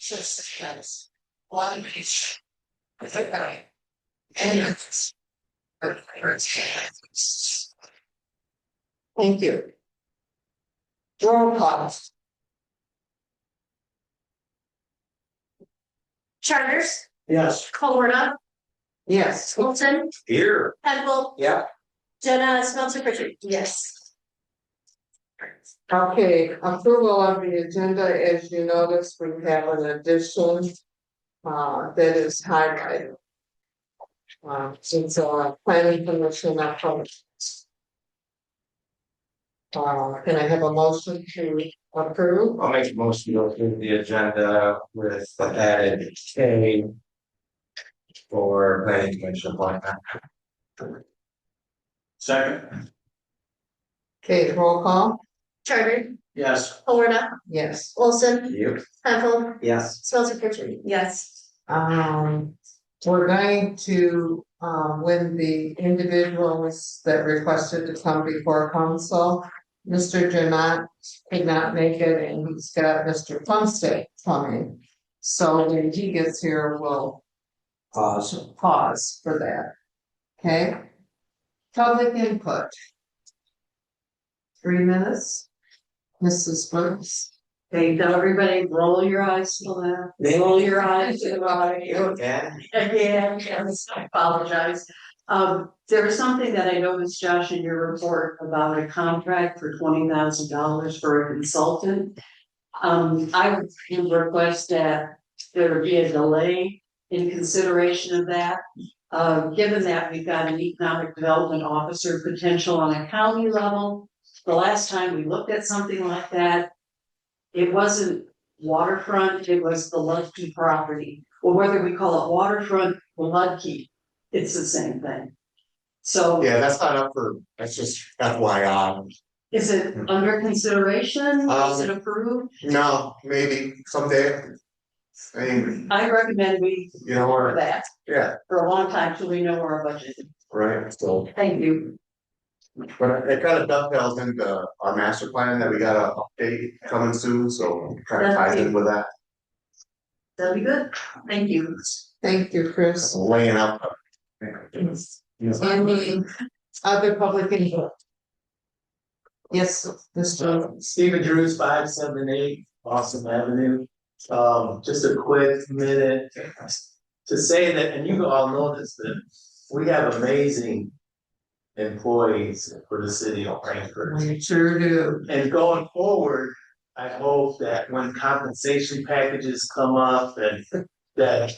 just as one piece. With a guy. And it's. Thank you. Roll call. Charters, Yes. Colorado, Yes. Wilson, Here. Penfold, Yeah. Jenna Smelter Pritchard. Yes. Okay, approval of the agenda, as you notice, we have an addition. That is highlighted. Since planning commission approach. Can I have a motion to approve? I'll make a motion to go through the agenda with the added K for planning commission appointment. Second. Okay, roll call. Charter, Yes. Colorado, Yes. Wilson, You. Penfold, Yes. Smelter Pritchard. Yes. We're going to, when the individuals that requested to come before council, Mr. Janot could not make it, and he's got Mr. Plumstead coming. So when he gets here, we'll pause for that. Okay? Public input. 3 minutes. Mrs. Brooks. Okay, tell everybody, roll your eyes to the left, roll your eyes to the right. again. Again, yes, I apologize. There was something that I noticed, Josh, in your report about a contract for $20,000 for a consultant. I would request that there be a delay in consideration of that. Given that we've got an economic development officer potential on a county level, the last time we looked at something like that, it wasn't waterfront, it was the Ludke property. Well, whether we call it waterfront or Ludke, it's the same thing. So Yeah, that's not up for, that's just FYI. is it under consideration? Is it approved? No, maybe someday. I mean, I recommend we you know, do or, that yeah, for a long time till we know our budget. right, so. Thank you. But it kind of dovetails into our master plan that we got a update coming soon, so kind of ties in with that. That'll be good. Thank you. Thank you, Chris. Laying out. Any other public input? Yes, Mr. Stephen Drews, 578 Boston Avenue. Just a quick minute to say that, and you all know this, that we have amazing employees for the city of Frankfurt. We sure do. And going forward, I hope that when compensation packages come up and that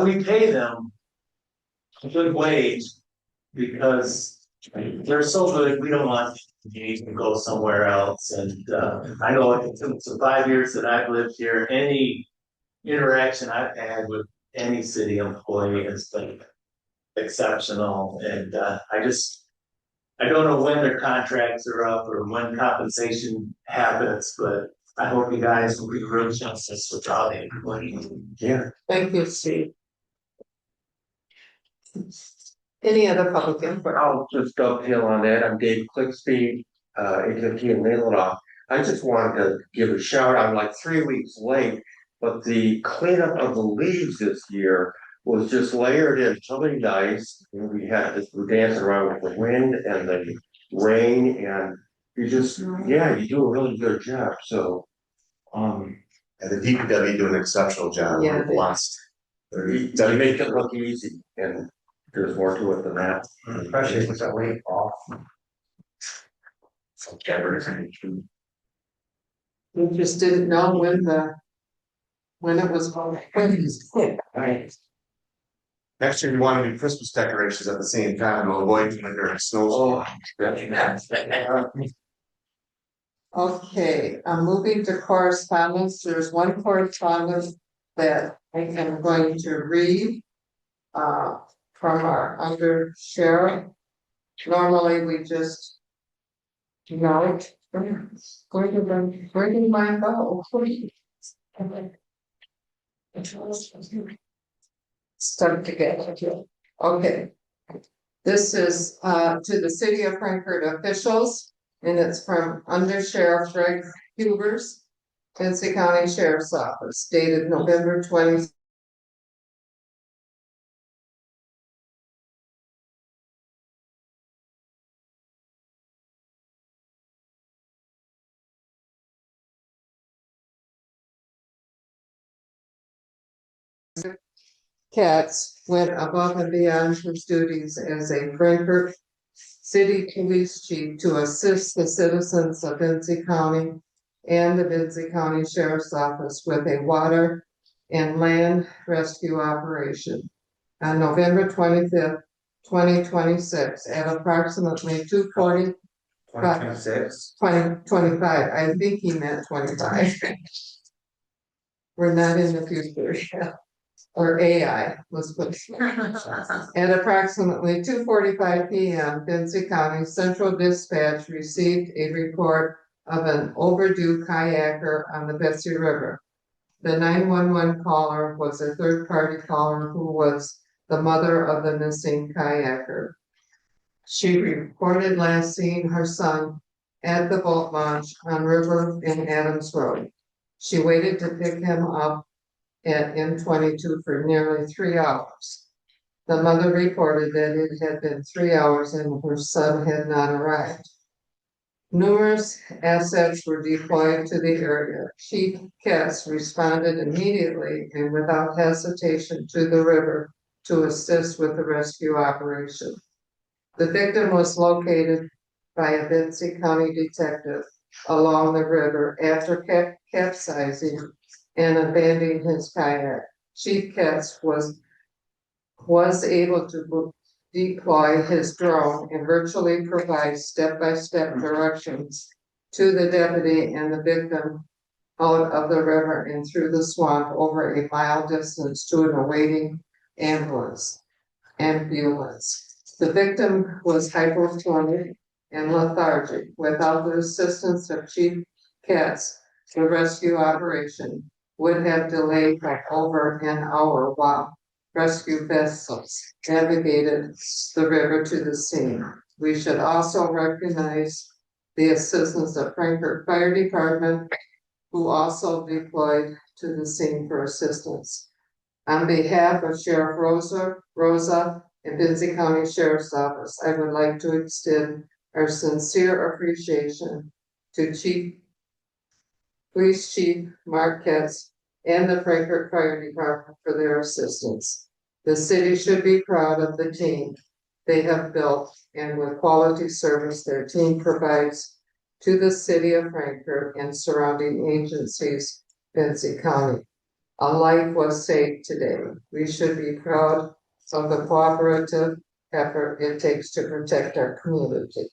we pay them a good wage, because they're so good, we don't want to go somewhere else. And I know it's the 5 years that I've lived here, any interaction I've had with any city employee has been exceptional. And I don't know when their contracts are up or when compensation happens, but I hope you guys will be real justice with all the employees. Yeah. Thank you, Steve. Any other public input? I'll just dovetail on that. I'm Dave Clicksby, AT&T in Laylaw. I just wanted to give a shout out. I'm like 3 weeks late, but the cleanup of the leaves this year was just layered in really nice. And we had this, we're dancing around with the wind and the rain, and you just, yeah, you do a really good job. So, And the DPW do an exceptional job. Yeah, We're blessed. you make it look easy, and there's more to it than that. Especially if it's a late off. We just didn't know when it was going. Right. Next year, you want to do Christmas decorations at the same time, and avoid when there's a snowstorm. Okay, I'm moving to correspondence. There's one correspondence that I am going to read. From our under sheriff. Normally, we just. Where did mine go? Stuck together. Okay. This is to the city of Frankfurt officials, and it's from Under Sheriff Greg Hubers. Quincy County Sheriff's Office dated November 20. Katz went above and beyond his duties as a Frankfurt City Police Chief to assist the citizens of Vinci County and the Vinci County Sheriff's Office with a water and land rescue operation. On November 25th, 2026, at approximately 2:40, 2026. 2025, I think he meant 25. We're not in the future yet. Or AI was put. At approximately 2:45 PM, Vinci County Central Dispatch received a report of an overdue kayaker on the Betsy River. The 911 caller was a third-party caller who was the mother of the missing kayaker. She reported last seeing her son at the boat launch on River and Adams Road. She waited to pick him up at M22 for nearly 3 hours. The mother reported that it had been 3 hours and her son had not arrived. Numerous assets were deployed to the area. Chief Katz responded immediately and without hesitation to the river to assist with the rescue operation. The victim was located by a Vinci County detective along the river after capsizing and abandoning his kayak. Chief Katz was able to deploy his drone and virtually provide step-by-step directions to the deputy and the victim out of the river and through the swamp over a mile distance to an awaiting ambulance. The victim was hypotonic and lethargic. Without the assistance of Chief Katz, the rescue operation would have delayed by over an hour while rescue vessels navigated the river to the scene. We should also recognize the assistance of Frankfurt Fire Department, who also deployed to the scene for assistance. On behalf of Sheriff Rosa and Vinci County Sheriff's Office, I would like to extend our sincere appreciation to Police Chief Mark Katz and the Frankfurt Fire Department for their assistance. The city should be proud of the team they have built and with quality service their team provides to the city of Frankfurt and surrounding agencies, Vinci County. A life was saved today. We should be proud of the cooperative effort it takes to protect our community.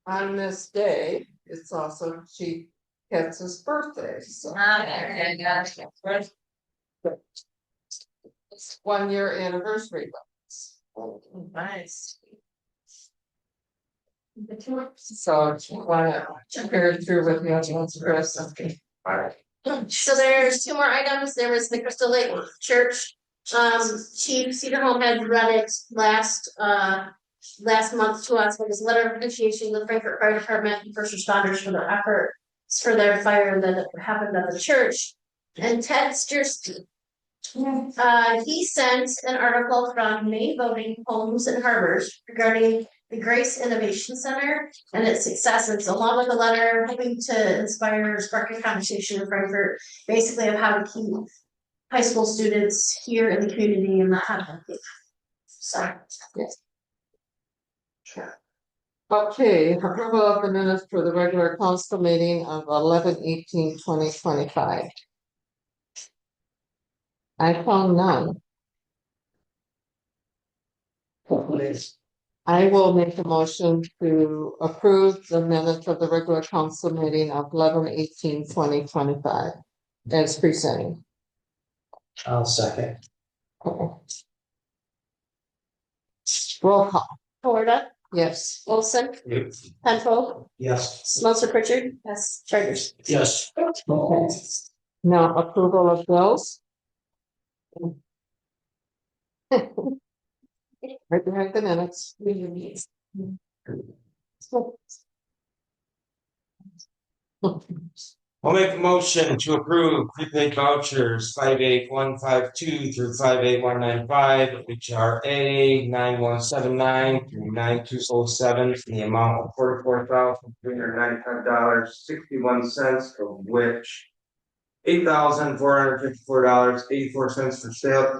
On this day, it's also Chief Katz's birthday, so. It's 1 year anniversary. Nice. So wanna carry through with me on the rest of the. So there's 2 more items. There was the Crystal Lake Church. Chief Cedar Home had read it last month to us with his letter of appreciation to the Frankfurt Fire Department and first responders for their efforts for their fire that happened at the church. And Ted Stursky, he sent an article from Maine Voting Homes and Harbors regarding the Grace Innovation Center and its successes, along with a letter hoping to inspire, spark a conversation in Frankfurt, basically of how to keep high school students here in the community and not have them. So, yes. Okay, approval of the minutes for the regular council meeting of 11/18/2025. I found none. I will make a motion to approve the minutes of the regular council meeting of 11/18/2025 as presented. I'll second. Roll call, Florida, yes. Olson, Penfold, Yes. Smelter Pritchard, yes, Charters. Yes. Okay. Now approval of bills. Right behind the minutes. I'll make a motion to approve prepaid vouchers 58152 through 58195, HRA 9179 through 9207, in the amount of $44,395.61, of which $8,454.84 for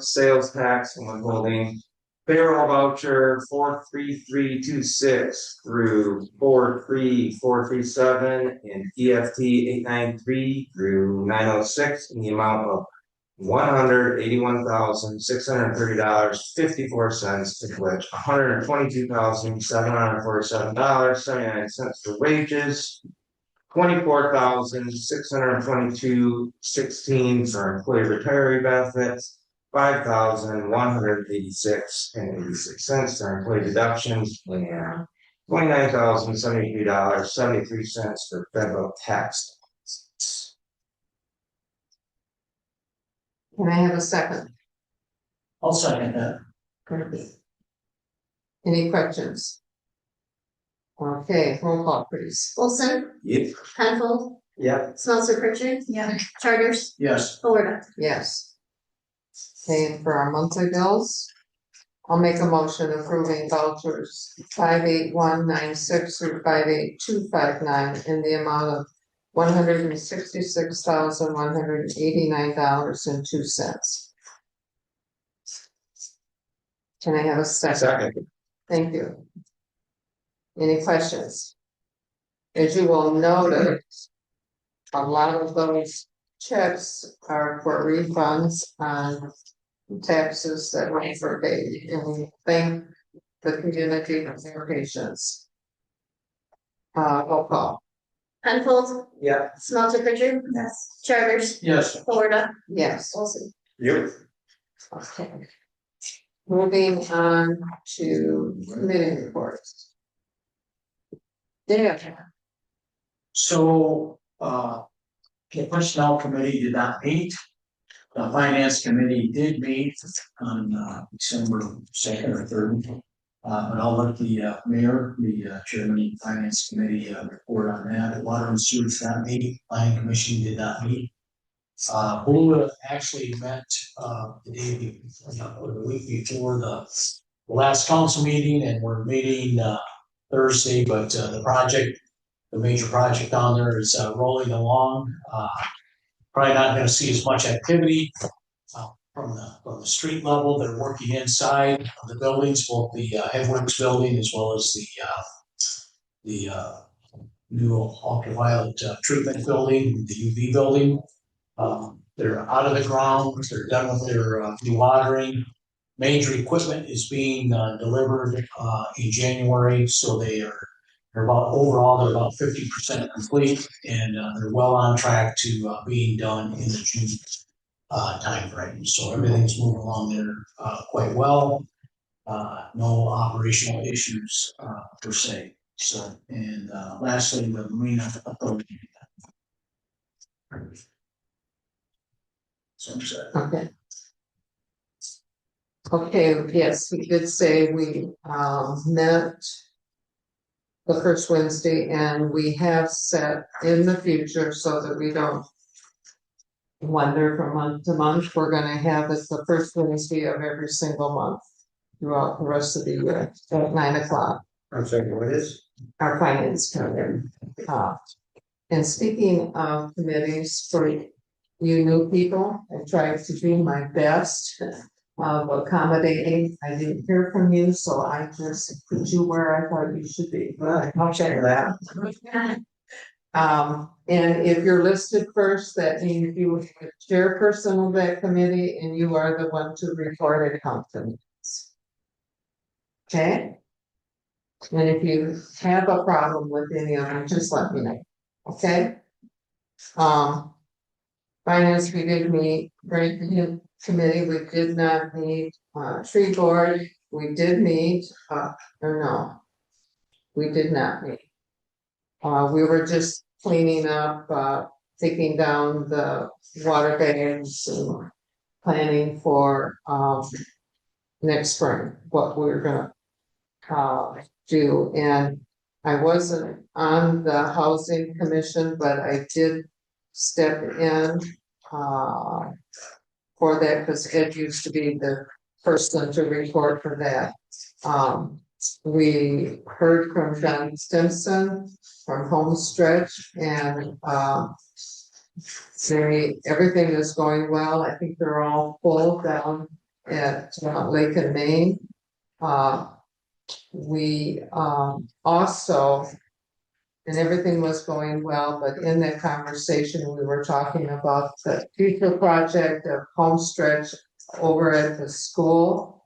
sales tax and withholding. Payroll voucher 43326 through 43437 and EFT 893 through 906, in the amount of $181,630.54, of which $122,747.79 for wages, $24,622.16 for employee retiree benefits, $5,186.86 for employee deductions, and $29,073.73 for federal tax. Can I have a second? I'll second that. Any questions? Okay, roll call please. Olson, Yep. Penfold, Yep. Smelter Pritchard. Yeah. Charters, Yes. Florida. Yes. Okay, and for our monthly bills, I'll make a motion approving vouchers 58196 through 58259 in the amount of $166,189.02. Can I have a second? Second. Thank you. Any questions? As you will notice, a lot of those checks are for refunds on taxes that were for paid, and we thank the community for their patience. Roll call. Penfold, Yeah. Smelter Pritchard. Yes. Charters, Yes. Florida. Yes. Olson. Yep. Okay. Moving on to committee reports. Dave. So, the personnel committee did not meet. The finance committee did meet on, December 2nd or 3rd. And I'll let the, mayor, the, chairman of the finance committee, report on that. The water and sewer did not meet, planning commission did not meet. Blue actually met, the day before, or the week before the last council meeting, and we're meeting, Thursday, but, the major project down there is rolling along. Probably not going to see as much activity from the street level. They're working inside of the buildings, both the Headworks building as well as the new ultraviolet treatment building, the UV building. They're out of the ground. They're done with their dewatering. Major equipment is being delivered in January, so they're about 50% complete, and they're well on track to being done in the June timeframe. So everything's moving along there quite well. No operational issues per se. So, and lastly, the Marina Authority. So I'm sorry. Okay. Okay, yes, we did say we met the first Wednesday, and we have set in the future so that we don't wonder from month to month. We're gonna have it the first Wednesday of every single month throughout the rest of the year at 9 o'clock. I'm sorry, what is? Our finance committee. And speaking of committees for you new people, I tried to do my best of accommodating. I didn't hear from you, so I just put you where I thought you should be. I'll check that. And if you're listed first, that means you are the chairperson of that committee and you are the one to report accountants. Okay? And if you have a problem with any of them, just let me know. Okay? Finance, we did meet, Grant committee, we did not meet, tree board, we did meet, or no. We did not meet. We were just cleaning up, taking down the water banks and planning for, next spring, what we're gonna do, and I wasn't on the housing commission, but I did step in for that, because Ed used to be the person to report for that. We heard from John Stimson from Homestretch, and everything is going well. I think they're all full down at Lake and Maine. We also, and everything was going well, but in that conversation, we were talking about the future project of Homestretch over at the school.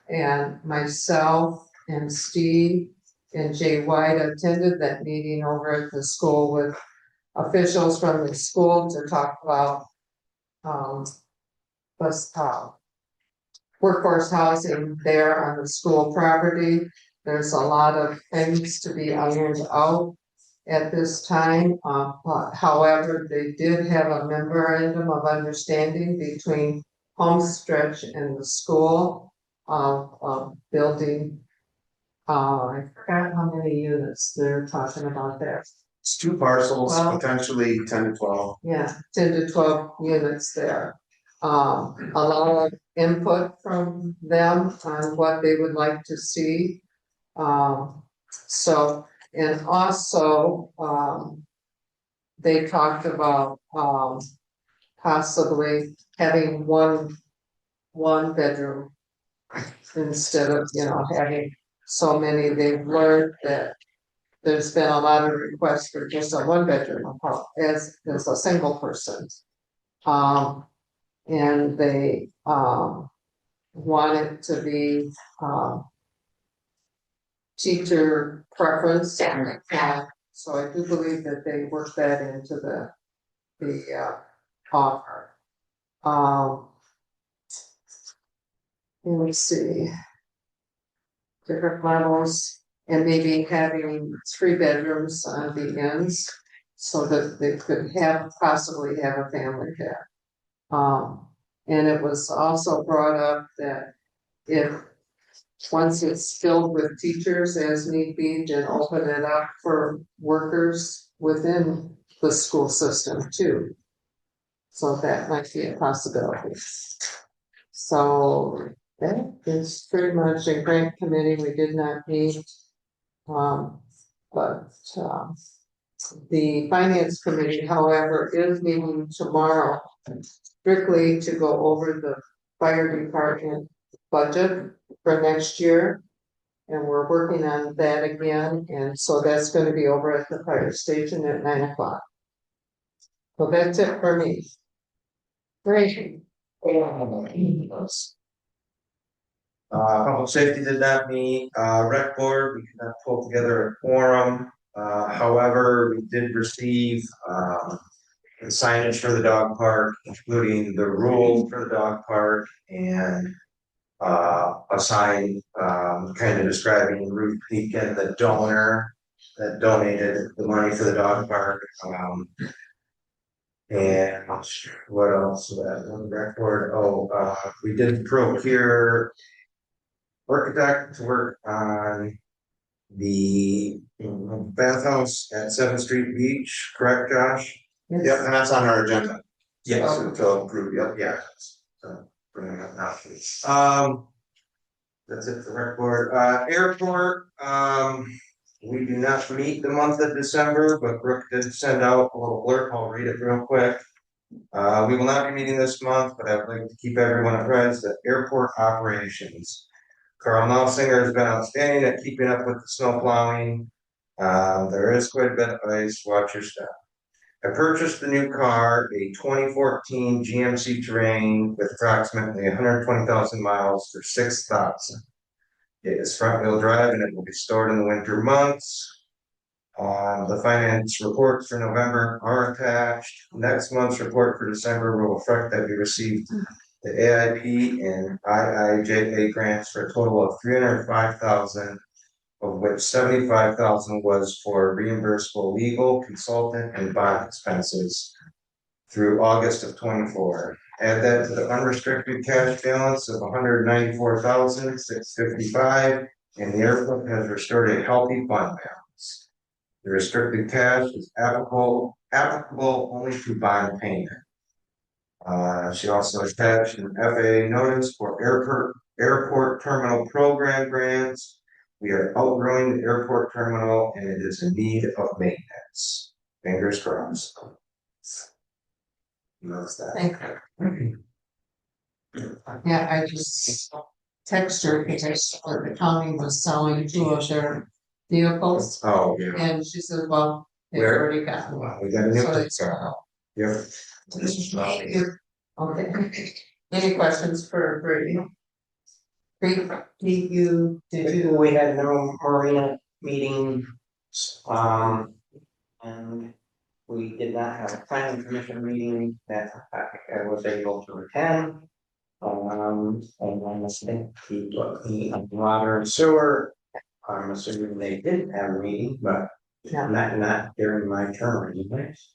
And myself and Steve and Jay White attended that meeting over at the school with officials from the school to talk about workforce housing there on the school property. There's a lot of things to be ironed out at this time. However, they did have a memorandum of understanding between Homestretch and the school of building. I forgot how many units they're talking about there. It's 2 parcels, Well- potentially 10 to 12. Yeah, 10 to 12 units there. A lot of input from them on what they would like to see. And also, they talked about, possibly having one bedroom instead of, having so many. They've learned that there's been a lot of requests for just a 1 bedroom as a single person. And they, want it to be, teacher preference. So I do believe that they worked that into the offer. Let me see. Different levels, and maybe having 3 bedrooms on the ends so that they could possibly have a family there. And it was also brought up that if once it's filled with teachers as need be, then open it up for workers within the school system too. So that might be a possibility. So that is pretty much a grant committee. We did not meet. But the finance committee, however, is meeting tomorrow strictly to go over the fire department budget for next year. And we're working on that again, and so that's gonna be over at the fire station at 9 o'clock. So that's it for me. Great. Public safety did not meet, rec board, we could not pull together a quorum. However, we did receive, the signage for the dog park, including the rules for the dog park and a sign, kind of describing Ruth Pekin, the donor that donated the money for the dog park. And what else? That one record. We did procure architect to work on the bathhouse at 7th Street Beach, correct, Josh? Yep, and that's on our agenda. Yes. To approve, yep. Yeah. So, bring it up now. That's it for rec board. Airport, we do not meet the month of December, but Brooke did send out a little blurb. I'll read it real quick. We will not be meeting this month, but I would like to keep everyone apprised that airport operations. Carl Nelsinger has been outstanding at keeping up with the snow plowing. There is quite a bit of ice. Watch your step. I purchased a new car, a 2014 GMC Terrain with approximately 120,000 miles for $6,000. It is front wheel drive and it will be stored in the winter months. The finance reports for November are attached. Next month's report for December will reflect that we received the AIP and IIJA grants for a total of $305,000, of which $75,000 was for reimbursable legal, consultant, and bond expenses through August of 24. Add that to the unrestricted cash balance of $194,655, and the airport has restored a healthy fund balance. The restricted cash is applicable only to bond payment. She also attached an FAA notice for airport terminal program grants. We are outgrowing the airport terminal and it is in need of maintenance. Fingers crossed. Notice that. Thank you. Yeah, I just text her because the county was selling two of their vehicles, Oh, yeah. and she said, well, they've Where? already got one. Wow, we got a new So one. it's, Yep. okay. Any questions for Brady? Brady, did you? We had no marina meeting, and we did not have a planning commission meeting that I was able to attend. And then I think the water and sewer, I'm assuming they did have a meeting, but not during my term anyways.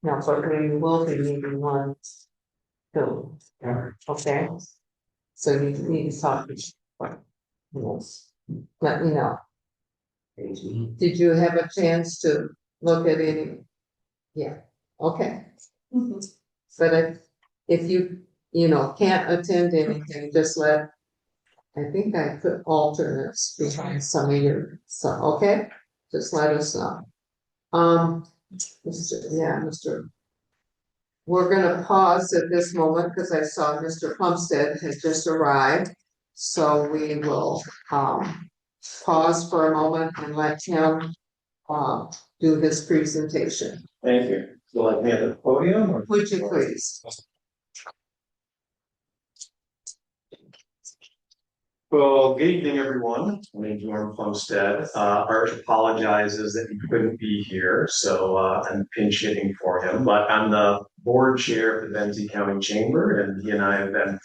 No, but we will be meeting one. Two, okay? So you need to talk. Yes. Let me know. Did you have a chance to look at any? Yeah, okay. But if you, can't attend anything, just let, I think I put alternates behind some of your, so, okay? Just let us know. Mr. We're gonna pause at this moment because I saw Mr. Plumstead had just arrived. So we will, pause for a moment and let him, do his presentation. Thank you. So like me at the podium or? Would you please? Well, good evening, everyone. My name's Norm Plumstead. Art apologizes that he couldn't be here, so I'm pinch hitting for him. But I'm the board chair of the Benzie County Chamber, and he and I have been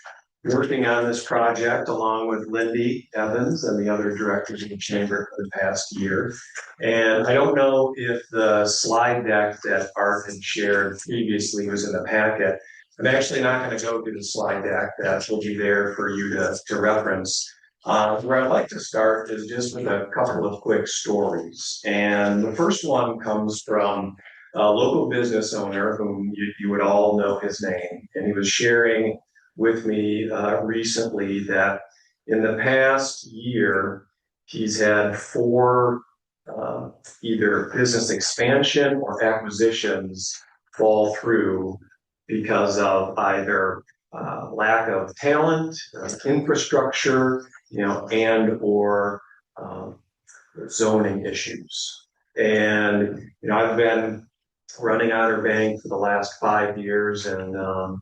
working on this project along with Lindy Evans and the other directors of the chamber for the past year. And I don't know if the slide deck that Art had shared previously was in the packet. I'm actually not going to go through the slide deck. That will be there for you to reference. Where I'd like to start is just with a couple of quick stories. And the first one comes from a local business owner whom you would all know his name. And he was sharing with me recently that in the past year, he's had 4 either business expansion or acquisitions fall through because of either lack of talent, infrastructure, and or zoning issues. And I've been running Outer Bank for the last 5 years and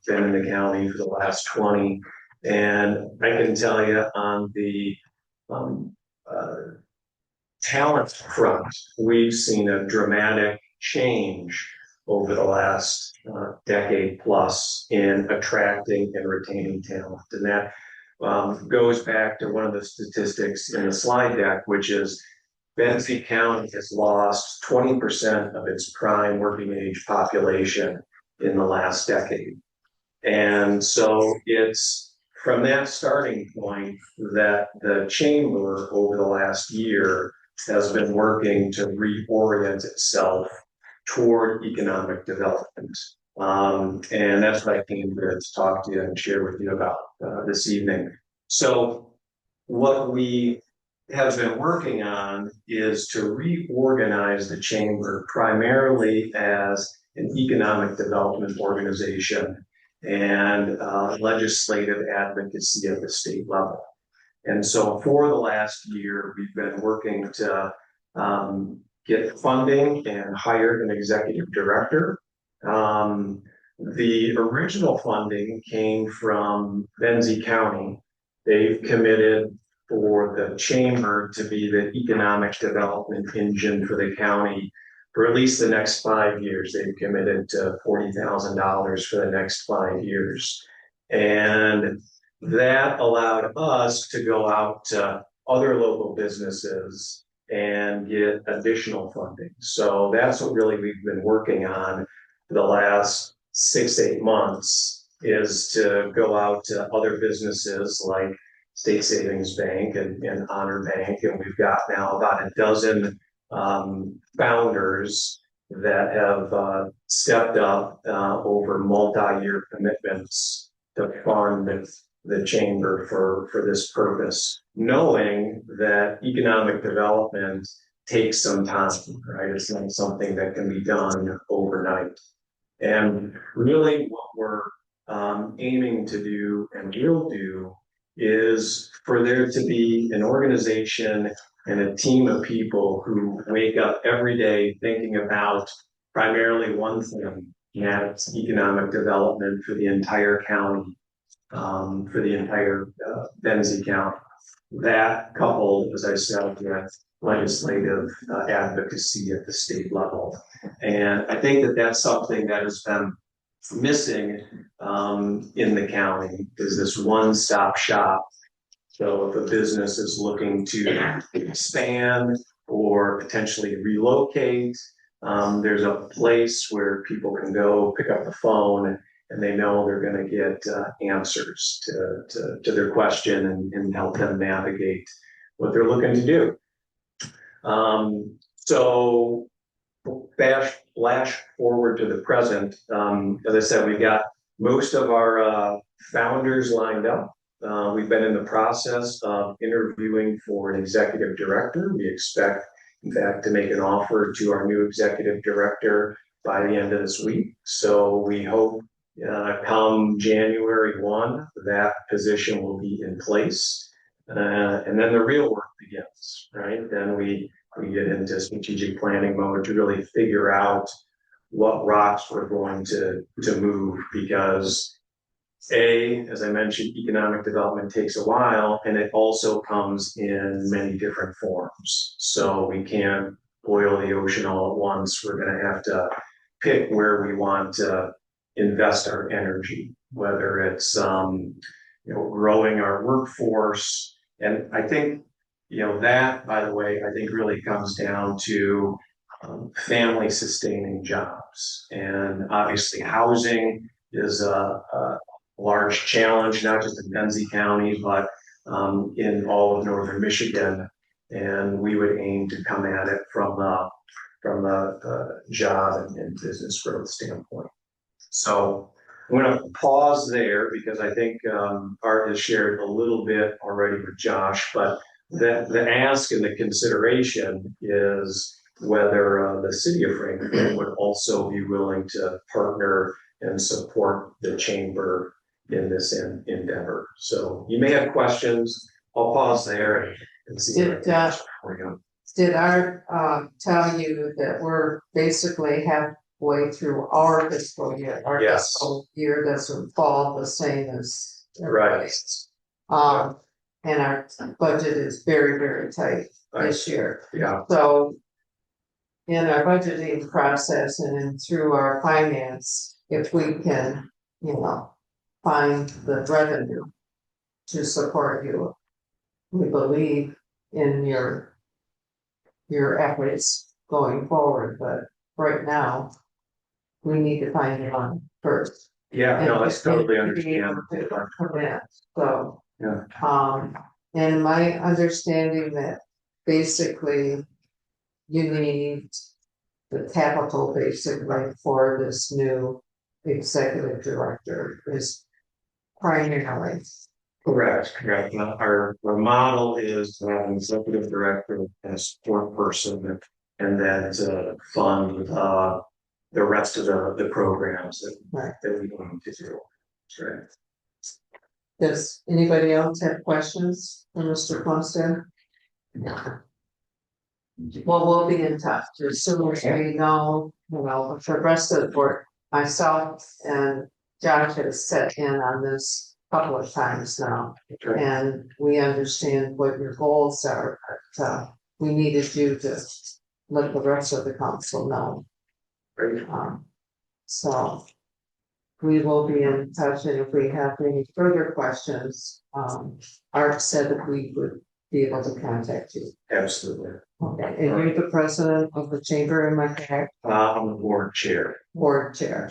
been in the county for the last 20. And I can tell you on the talent front, we've seen a dramatic change over the last decade plus in attracting and retaining talent. And that goes back to one of the statistics in the slide deck, which is Benzie County has lost 20% of its prime working age population in the last decade. And so it's from that starting point that the chamber over the last year has been working to reorient itself toward economic development. And that's what I came here to talk to you and share with you about this evening. So what we have been working on is to reorganize the chamber primarily as an economic development organization and legislative advocacy at the state level. And so for the last year, we've been working to get funding and hired an executive director. The original funding came from Benzie County. They've committed for the chamber to be the economic development engine for the county for at least the next 5 years. They've committed to $40,000 for the next 5 years. And that allowed us to go out to other local businesses and get additional funding. So that's what really we've been working on for the last 6-8 months is to go out to other businesses like State Savings Bank and Honor Bank, and we've got now about a dozen founders that have stepped up over multi-year commitments to fund the chamber for this purpose, knowing that economic development takes some time, right? It's not something that can be done overnight. And really what we're aiming to do and will do is for there to be an organization and a team of people who wake up every day thinking about primarily one thing, and that's economic development for the entire county, for the entire Benzie County. That coupled, as I said, with legislative advocacy at the state level. And I think that that's something that has been missing in the county, is this one-stop shop. So if a business is looking to expand or potentially relocate, there's a place where people can go pick up the phone and they know they're going to get answers to their question and help them navigate what they're looking to do. So flash forward to the present. As I said, we've got most of our founders lined up. We've been in the process of interviewing for an executive director. We expect, in fact, to make an offer to our new executive director by the end of this week. So we hope come January 1, that position will be in place. And then the real work begins, right? Then we get into strategic planning mode to really figure out what rocks we're going to move, because as I mentioned, economic development takes a while, and it also comes in many different forms. So we can't boil the ocean all at once. We're going to have to pick where we want to invest our energy, whether it's growing our workforce. And I think that, by the way, I think really comes down to family sustaining jobs. And obviously housing is a large challenge, not just in Benzie County, but in all of northern Michigan. And we would aim to come at it from a job and business growth standpoint. So I'm going to pause there because I think Art has shared a little bit already with Josh, but the ask and the consideration is whether the city of Franklin would also be willing to partner and support the chamber in this endeavor. So you may have questions. I'll pause there and see what I can answer for you. Did Art tell you that we're basically halfway through our fiscal year? Our Yes. fiscal year doesn't fall the same as Right. everybody's. And our budget is very, very tight this year. Yeah. So in our budgeting process and through our finance, if we can, find the revenue to support you, we believe in your efforts going forward, but right now we need to find the money first. Yeah, no, that's totally And to be able understandable. to commit. So, Yeah. and my understanding that basically you need the capital basically for this new executive director is primarily. Correct. Now, our model is to have an executive director and a support person, and then to fund the rest of the programs Right. that we want to do. Right. Does anybody else have questions for Mr. Plumstead? Well, we'll be in touch as soon as we know, for the rest of the board, myself and Josh has set in on this a couple of times now. Okay. And we understand what your goals are, but we needed you to let the rest of the council know. Great. So we will be in touch, and if we have any further questions, Art said that we would be able to contact you. Absolutely. Okay, and you're the president of the chamber, am I correct? I'm the board chair. Board chair.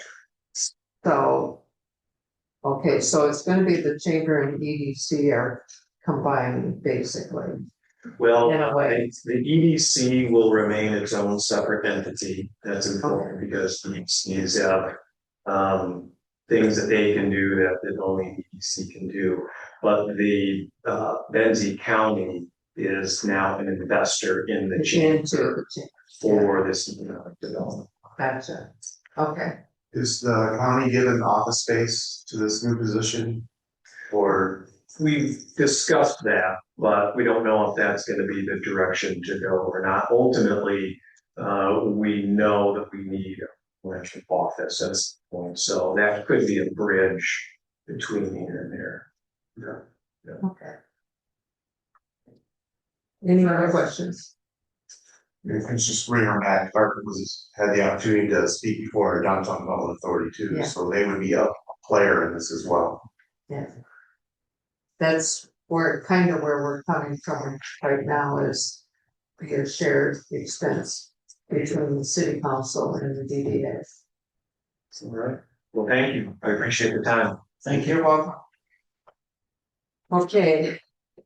So, Okay, so it's gonna be the chamber and EDC are combined basically. Well, In a way. the EDC will remain its own separate entity. That's important because these have things that they can do that only EDC can do. But the Benzie County is now an investor in the chamber for this development. Gotcha, okay. Is the county given office space to this new position? Or, We've discussed that, but we don't know if that's gonna be the direction to go or not. Ultimately, we know that we need a electric office at this point, so that could be a bridge between here and there. Okay. Any other questions? it's just bring her back, Clark had the opportunity to speak before our downtown development authority too, Yeah. so they would be a player in this as well. Yeah. That's where, kind of where we're coming from right now is be a shared expense between the city council and the DDA. All right. Well, thank you. I appreciate the time. Thank you. You're welcome. Okay,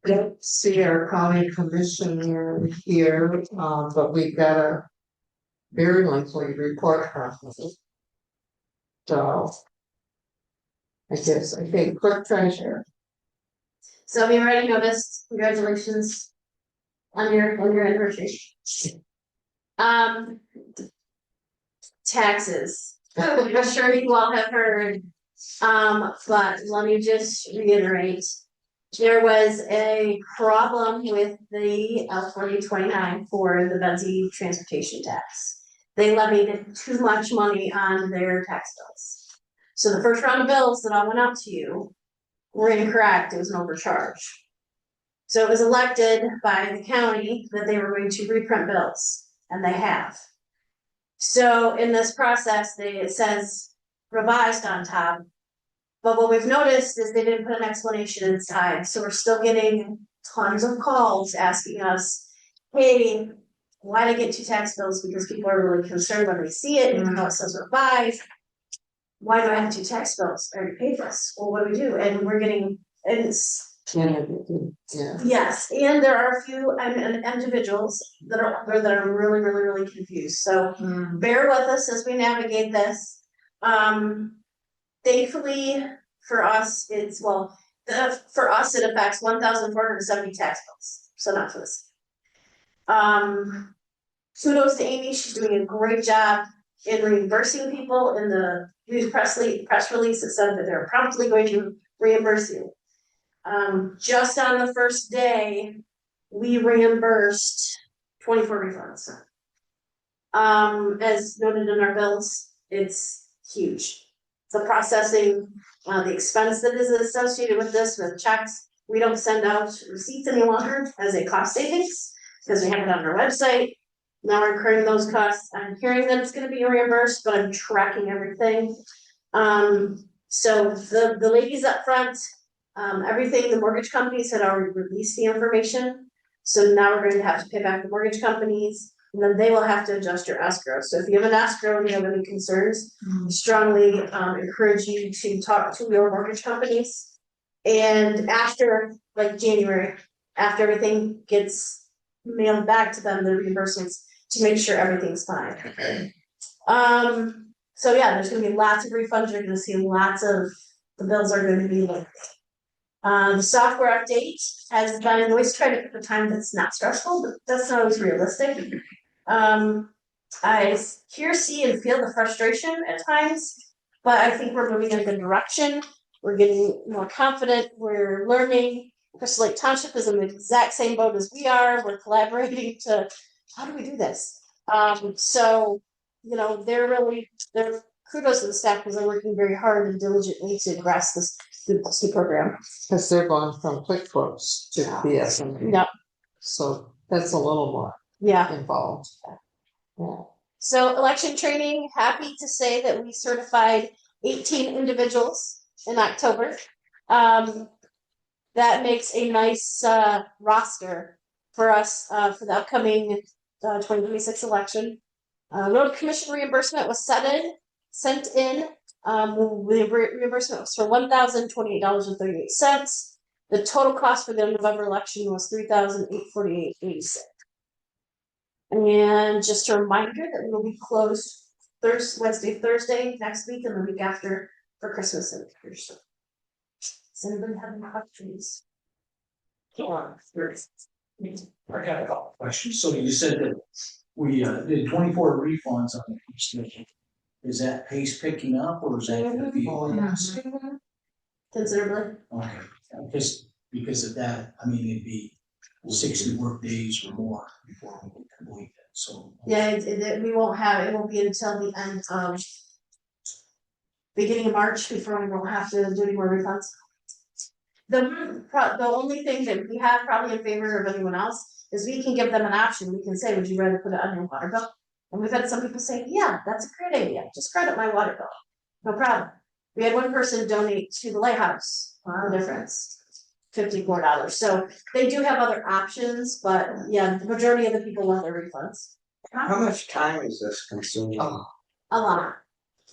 don't see our county commissioner here, but we've got a very lengthy report from him. So. I guess, okay, clerk treasurer. So we already noticed, congratulations on your anniversary. Taxes, I'm sure you all have heard, but let me just reiterate. There was a problem with the L 4029 for the Benzie transportation tax. They levied too much money on their tax bills. So the first round of bills that I went out to you were incorrect, it was an overcharge. So it was elected by the county that they were going to reprint bills, and they have. So in this process, it says revised on top. But what we've noticed is they didn't put an explanation inside, so we're still getting tons of calls asking us, hey, why did I get two tax bills? Because people are really concerned when they see it, even though it says revised. Why do I have two tax bills? I already paid this. Well, what do we do? And we're getting, and it's, Yeah. yes, and there are a few individuals that are really confused. So bear with us as we navigate this. Thankfully for us, for us, it affects 1,470 tax bills. So not for this. Kudos to Amy. She's doing a great job in reimbursing people. In the news press release, it said that they're promptly going to reimburse you. Just on the first day, we reimbursed 24 refunds. As noted in our bills, it's huge. The processing, the expense that is associated with this, with checks, we don't send out receipts any longer as a cost savings because we have it on our website. Now we're incurring those costs. I'm hearing that it's going to be reimbursed, but I'm tracking everything. So the ladies up front, everything, the mortgage companies had already released the information. So now we're going to have to pay back the mortgage companies, and then they will have to adjust your escrow. So if you have an escrow and you have any concerns, strongly encourage you to talk to your mortgage companies. And after like January, after everything gets mailed back to them, the reimbursements, to make sure everything's fine. So yeah, there's gonna be lots of refunds. You're gonna see lots of, the bills are gonna be like, the software update has been, I always try to pick a time that's not stressful, but that's not always realistic. I hear, see, and feel the frustration at times, but I think we're moving in a good direction. We're getting more confident, we're learning. Crystal Lake Township is in the exact same boat as we are. We're collaborating to, how do we do this? So, you know, they're kudos to the staff because they're working very hard and diligently to grasp this program. Because they're going from QuickBooks to BSNA. Yep. So that's a little more involved. Yeah. So election training, happy to say that we certified 18 individuals in October. That makes a nice roster for us for the upcoming 2026 election. Road commission reimbursement was sent in Reimbursement was for $1,028.38. The total cost for the November election was $3,848.86. And just a reminder that we will be closed Thursday next week, and the week after for Christmas and New Year's. Does anybody have any questions? I got a couple questions. So you said that we did 24 refunds on the station. Is that pace picking up or is that gonna be? Considerably. Okay, just because of that, I mean, it'd be 60 work days or more before we can complete it, so. Yeah, we won't have, it won't be until the end of beginning of March before we won't have to do any more refunds. The only thing that we have probably in favor of anyone else is we can give them an option. We can say, would you rather put it on your water bill? And we've had some people say, yeah, that's a great idea. Just credit my water bill. No problem. We had one person donate to the lighthouse. The difference. $54. So they do have other options, but yeah, the majority of the people want their refunds. How much time is this consuming? A lot.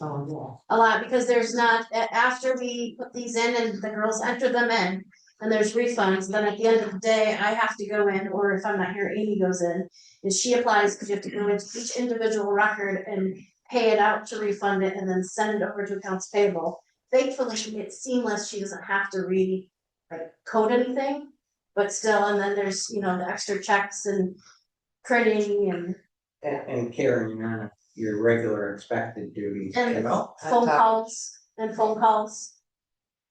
Oh, A lot, because there's not, after we put these in and the girls enter them in, and there's refunds, then at the end of the day, I have to go in, or if I'm not here, Amy goes in, and she applies, because you have to go into each individual record and pay it out to refund it, and then send it over to accounts payable. Thankfully, it's seamless, she doesn't have to code anything, but still, and then there's, the extra checks and crediting And carrying on your regular expected duties. and phone calls.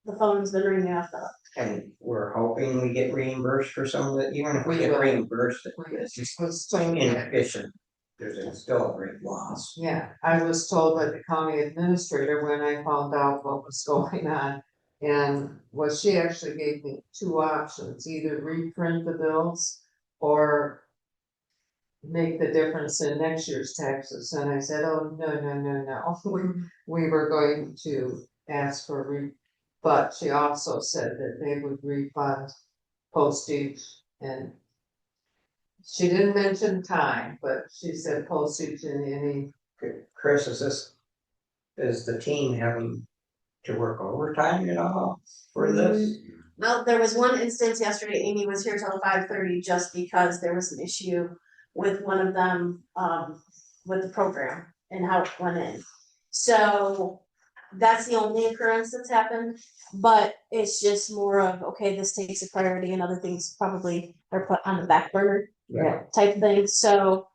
The phone's been ringing off the hook. And we're hoping we get reimbursed for some of it, even if we We get will. reimbursed, it's just was told that- inefficient. There's still a great loss. Yeah, I was told by the county administrator when I found out what was going on. And she actually gave me two options, either reprint the bills or make the difference in next year's taxes. And I said, oh, no. We were going to ask for but she also said that they would refund postage, and she didn't mention time, but she said postage in any. Chris, is the team having to work overtime at all for this? Well, there was one instance yesterday, Amy was here till 5:30 just because there was an issue with one of them, with the program and how it went in. So that's the only occurrence that's happened, but it's just more of, okay, this takes a priority and other things probably are put on the back burner. Yeah. Type thing, so.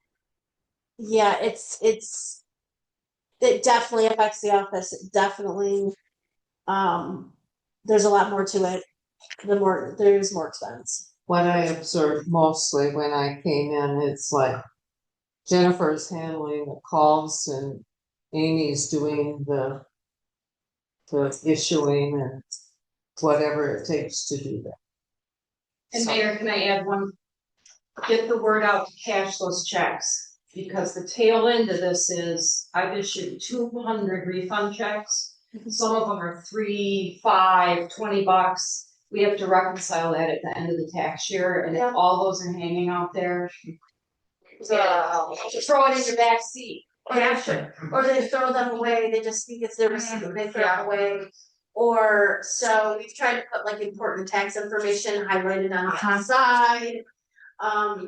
Yeah, it definitely affects the office, it definitely, there's a lot more to it, there's more expense. What I observed mostly when I came in, it's like Jennifer's handling the calls and Amy's doing the issuing and whatever it takes to do that. And Mayor, can I add one? Get the word out to cash those checks, because the tail end of this is I've issued 200 refund checks. Some of them are $3, $5, $20. We have to reconcile that at the end of the tax year, and if all those are hanging out there, throw it in your back seat. Or they throw them away, they just think it's their receipt, they throw it away. Or, so we've tried to put important tax information highlighted on the side.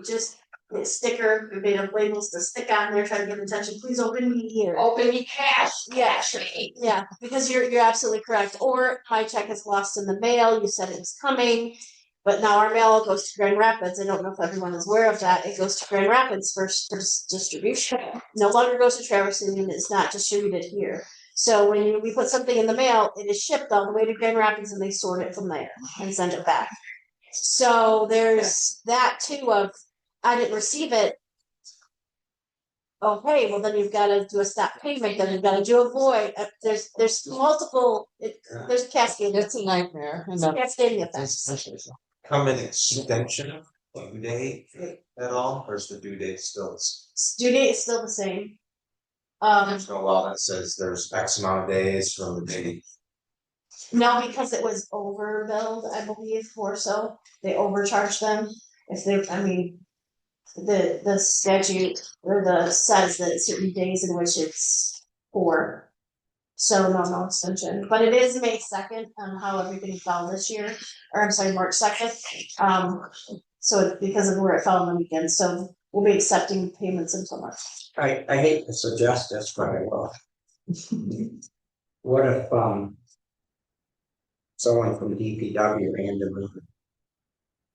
Just a sticker, we made up labels to stick on there, try to get attention, please open me here. Open me cash, Yeah. cash me. Yeah, because you're absolutely correct, or my check is lost in the mail, you said it was coming. But now our mail goes to Grand Rapids, I don't know if everyone is aware of that, it goes to Grand Rapids for distribution. No longer goes to Traverse City and it's not distributed here. So when we put something in the mail, it is shipped all the way to Grand Rapids and they sort it from there and send it back. So there's that too of, I didn't receive it. Okay, well then you've gotta do a stop payment, then you've gotta do a void, there's multiple, there's a cascade. It's a nightmare. It's a cascading effect. Come in extension of due date at all, or is the due date still? Due date is still the same. There's no law that says there's X amount of days from the date. No, because it was overbilled, I believe, or so, they overcharged them, the statute or the says that certain days in which it's for. So no extension, but it is May 2nd on how everything fell this year, or I'm sorry, March 2nd. So because of where it fell on the weekend, so we'll be accepting payments until March. I hate to suggest this, but I will. What if, someone from DPW ran to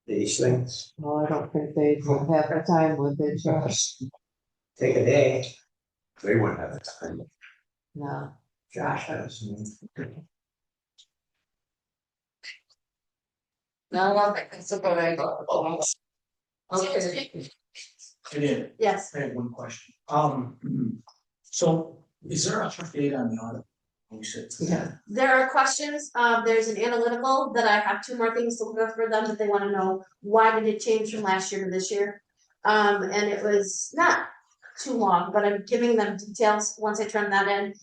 these things, Well, I don't think they would have the time with it, Josh. take a day, They wouldn't have the time. No. Josh does. No, I don't think that's a good idea. Okay. Ian, Yes, I have one question. So is there an update on the audit? You said. Yeah. there are questions, there's an analytical that I have 2 more things to look up for them, that they wanna know, why did it change from last year to this year? And it was not too long, but I'm giving them details once I turn that in.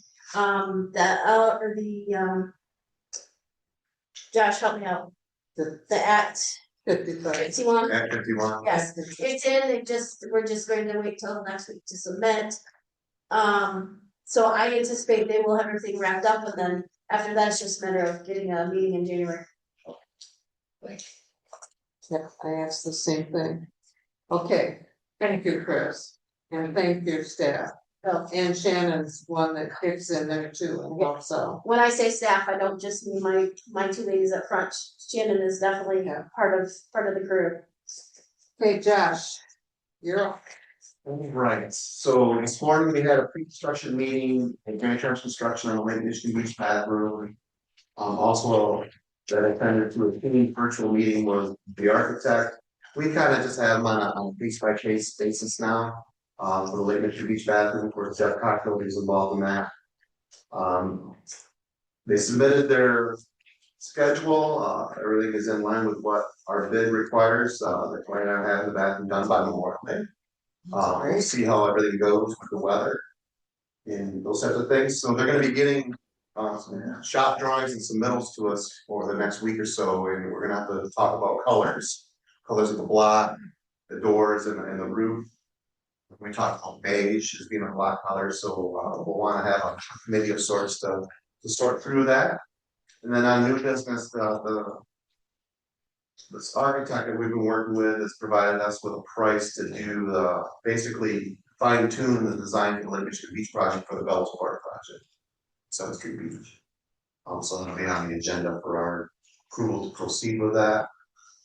Josh, help me out, The the Act 55. 51. Act 51. Yes, it's in, we're just going to wait till next week to submit. So I anticipate they will have everything wrapped up, and then after that, it's just a matter of getting a meeting in January. Yeah, I asked the same thing. Okay, thank you, Chris, and thank you, staff. So And Shannon's one that kicks in there too, and also. when I say staff, I don't just mean my 2 ladies up front. Shannon is definitely part of the crew. Okay, Josh, you're up. Right, so this morning we had a pre-construction meeting at Grand Traverse Construction on the Lake Michigan Beach bathroom. Also that I attended to a team virtual meeting with the architect. We kind of just have them on a case by case basis now. For the Lake Michigan Beach bathroom, of course, Jeff Cockfield is involved in that. They submitted their schedule, everything is in line with what our bid requires, they're planning on having the bathroom done by Memorial Day. We'll see how everything goes with the weather and those types of things. So they're gonna be getting some shop drawings and submittals to us for the next week or so, and we're gonna have to talk about colors. Colors of the block, the doors and the roof. We talked about beige as being a block color, so we'll wanna have a committee of sorts to sort through that. And then on new business, this architect that we've been working with has provided us with a price to do basically fine tune the design for the Lake Michigan Beach project for the Bells Park project. 7th Street Beach. So that'll be on the agenda for our approval to proceed with that.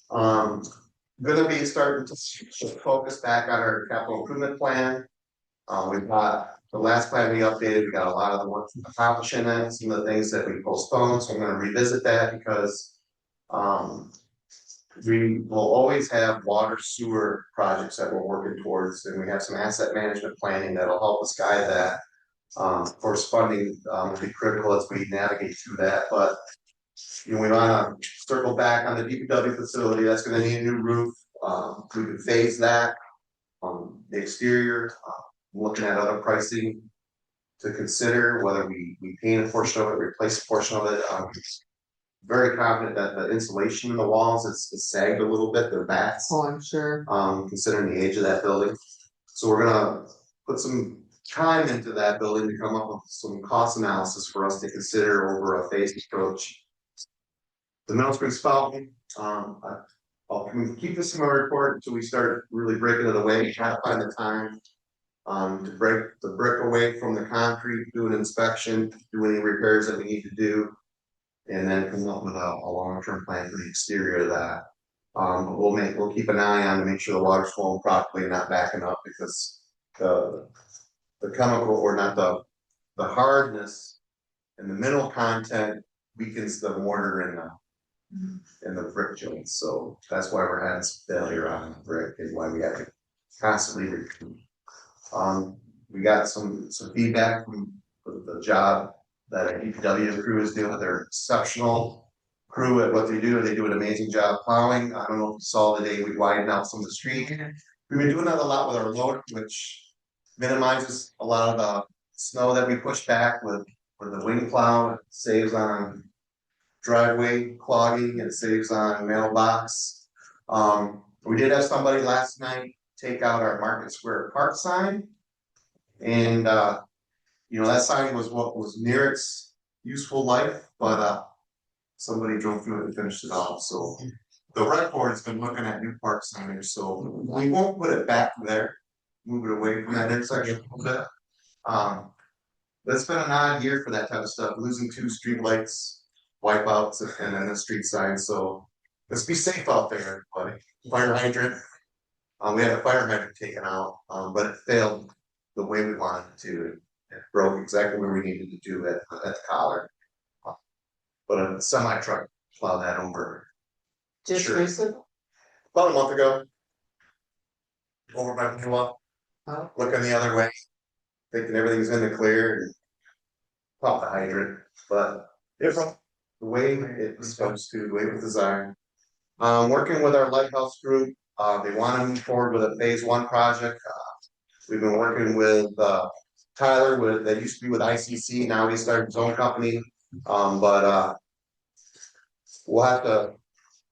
Gonna be starting to focus back on our capital improvement plan. We've got the last plan we updated, we got a lot of the work accomplishing it, some of the things that we postponed, so I'm gonna revisit that because we will always have water sewer projects that we're working towards, and we have some asset management planning that'll help us guide that. Of course, funding will be critical as we navigate through that, but we wanna circle back on the DPW facility, that's gonna need a new roof. We could phase that. The exterior, looking at other pricing to consider, whether we paint a portion of it, replace a portion of it. Very confident that the insulation in the walls is sagged a little bit, they're bats. Oh, I'm sure. Considering the age of that building. So we're gonna put some time into that building to come up with some cost analysis for us to consider over a phased approach. The Middle Springs Fountain, I'll keep this in my report until we start really breaking it away, try to find the time. To break the brick away from the concrete, do an inspection, do any repairs that we need to do. And then come up with a long-term plan for the exterior of that. But we'll keep an eye on to make sure the water's flowing properly and not backing up, because the chemical, or not the hardness and the mineral content weakens the mortar in the brick joints. So that's why we're having some failure on the brick, and why we have to constantly recoup. We got some feedback from the job that a DPW crew is doing. They're exceptional crew at what they do. They do an amazing job plowing. I don't know if you saw the day we widened out some of the street. We've been doing that a lot with our loader, which minimizes a lot of the snow that we push back with the wing plow. It saves on driveway clogging, it saves on mailbox. We did have somebody last night take out our Market Square Park sign. And that sign was what was near its useful life, but somebody drove through it and finished it off, so. The rec board has been looking at new park signage, so we won't put it back there, move it away from that intersection a little bit. But it's been an odd year for that type of stuff, losing 2 streetlights, wipeouts, and then the street sign, so. Let's be safe out there, everybody. Fire hydrant. We had a fire hydrant taken out, but it failed the way we wanted it to. It broke exactly where we needed to do it at the collar. But a semi truck plowed that over. Just Sure. recent? About a month ago. Over by Pula, Oh. looking the other way, thinking everything's in the clear and pop the hydrant, but it's the way it was supposed to, the way it was designed. Working with our lighthouse group, they wanna move forward with a phase 1 project. We've been working with Tyler that used to be with ICC, now he started his own company. But we'll have to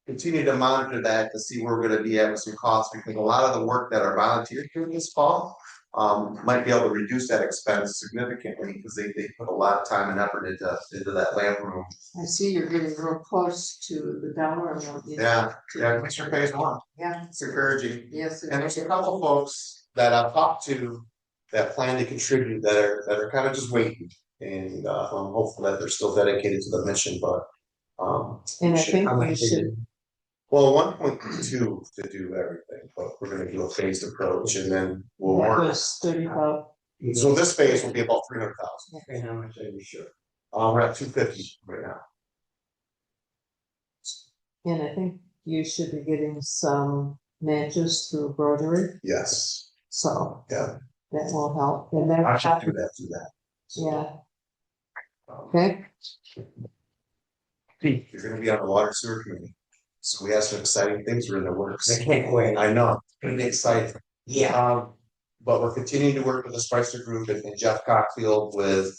continue to monitor that to see where we're gonna be at with some costs, because a lot of the work that our volunteers do this fall might be able to reduce that expense significantly, because they put a lot of time and effort into that lamp room. I see you're getting real close to the dollar amount. Yeah, thanks for phase 1. Yeah, It's encouraging. yes. And there's a couple folks that I've talked to that plan to contribute that are kind of just waiting. And I'm hopeful that they're still dedicated to the mission, but And I think we should, well, 1.2 to do everything, but we're gonna do a phased approach and then we'll that work. was 35, So this phase will be about 300,000. And how much are you sure? We're at 250 right now. and I think you should be getting some matches through Rotary, Yes, so yeah, that will help. And then, I should do that, yeah. Okay, You're gonna be on the water sewer committee. So we have some exciting things are in the works. I can't wait. I know, pretty exciting. Yeah. But we're continuing to work with the Spicer Group and Jeff Cockfield with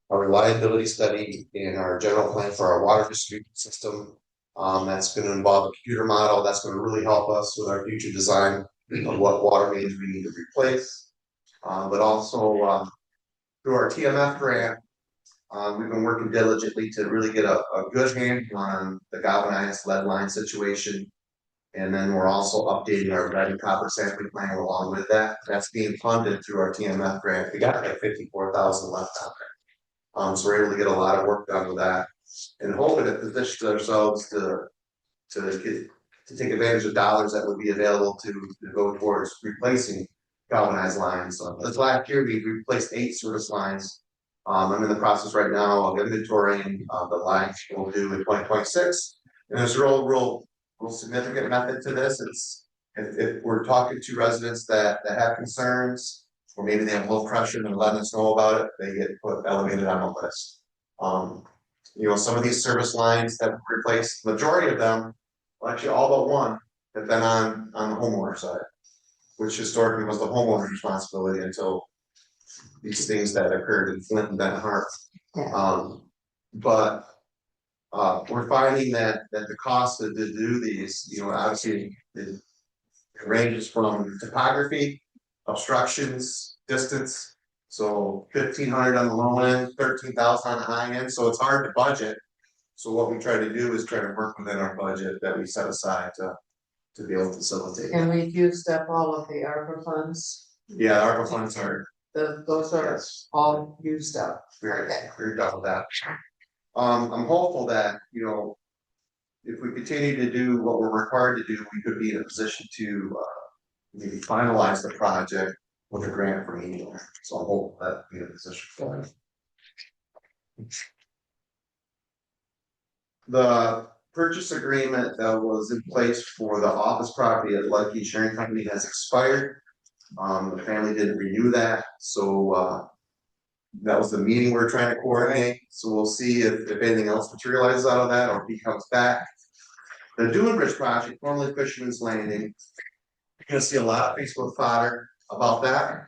our reliability study and our general plan for our water distribution system. That's gonna involve a computer model, that's gonna really help us with our future design of what water mains we need to replace. But also, through our TMF grant, we've been working diligently to really get a good handle on the galvanized lead line situation. And then we're also updating our lead and copper sampling plan along with that. That's being funded through our TMF grant. We got like 54,000 left out there. So we're able to get a lot of work done with that. And hoping to position ourselves to take advantage of dollars that would be available to go towards replacing galvanized lines. This last year, we replaced 8 service lines. I'm in the process right now of inventorying the lines we'll do in 2026. And there's a real significant method to this. It's if we're talking to residents that have concerns, or maybe they have low pressure and letting us know about it, they get put elevated on a list. Some of these service lines that we replaced, majority of them, well, actually all but one, have been on the homeowner side, which historically was the homeowner's responsibility until these things that occurred in Flint and Benton Harbor. But we're finding that the cost to do these, obviously it ranges from topography, obstructions, distance. So 1,500 on the low end, 13,000 on the high end. So it's hard to budget. So what we try to do is try to work within our budget that we set aside to be able to facilitate. and we've used up all of the ARPA funds. Yeah, ARPA funds are, Those are yes, all used up. we're done with that. I'm hopeful that, if we continue to do what we're required to do, we could be in a position to maybe finalize the project with a grant from ENR. So I'm hopeful that we'll be in a position for it. The purchase agreement that was in place for the office property at Lucky Sharing Company has expired. The family didn't renew that, so that was the meeting we're trying to coordinate. So we'll see if anything else materializes out of that or if he comes back. The Dune Bridge project, formerly Fisherman's Landing, you're gonna see a lot of Facebook fodder about that.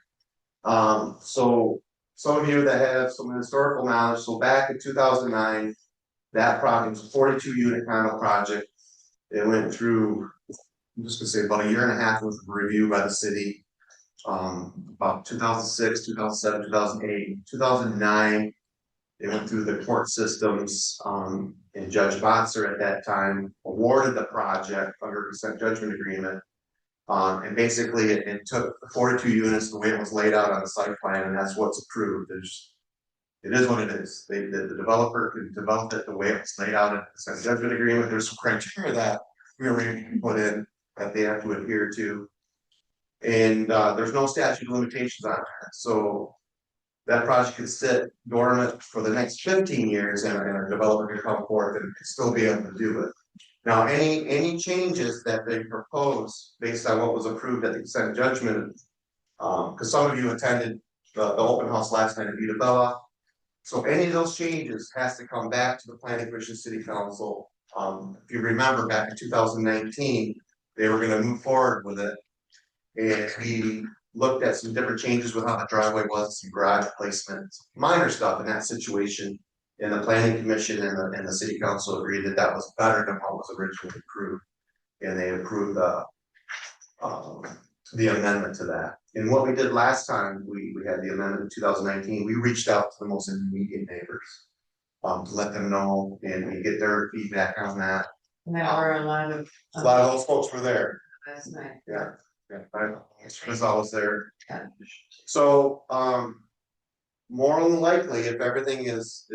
So some of you that have some historical knowledge, so back in 2009, that project was a 42 unit condo project. It went through, I'm just gonna say about 1.5 years worth of review by the city. About 2006, 2007, 2008, 2009, They went through the court systems, and Judge Botzer at that time awarded the project under consent judgment agreement. And basically it took 42 units, the way it was laid out on the site plan, and that's what's approved. It is what it is. The developer can develop it the way it's laid out in the consent judgment agreement. There's some criteria that we already put in that they have to adhere to. And there's no statute of limitations on that. So that project could sit dormant for the next 15 years and a developer could come forth and still be able to do it. Now, any changes that they propose based on what was approved at the consent judgment, because some of you attended the open house last night at Vita Bella. So any of those changes has to come back to the Planning Commission City Council. If you remember back in 2019, they were gonna move forward with it. And we looked at some different changes with how the driveway was, some garage placement, minor stuff in that situation. And the planning commission and the city council agreed that that was better than what was originally approved. And they approved the amendment to that. And what we did last time, we had the amendment in 2019, we reached out to the most immediate neighbors. To let them know and we get their feedback on that. And there were a lot of those folks were there. last night. Yeah, Chris was there. Yeah. So, more than likely, if everything is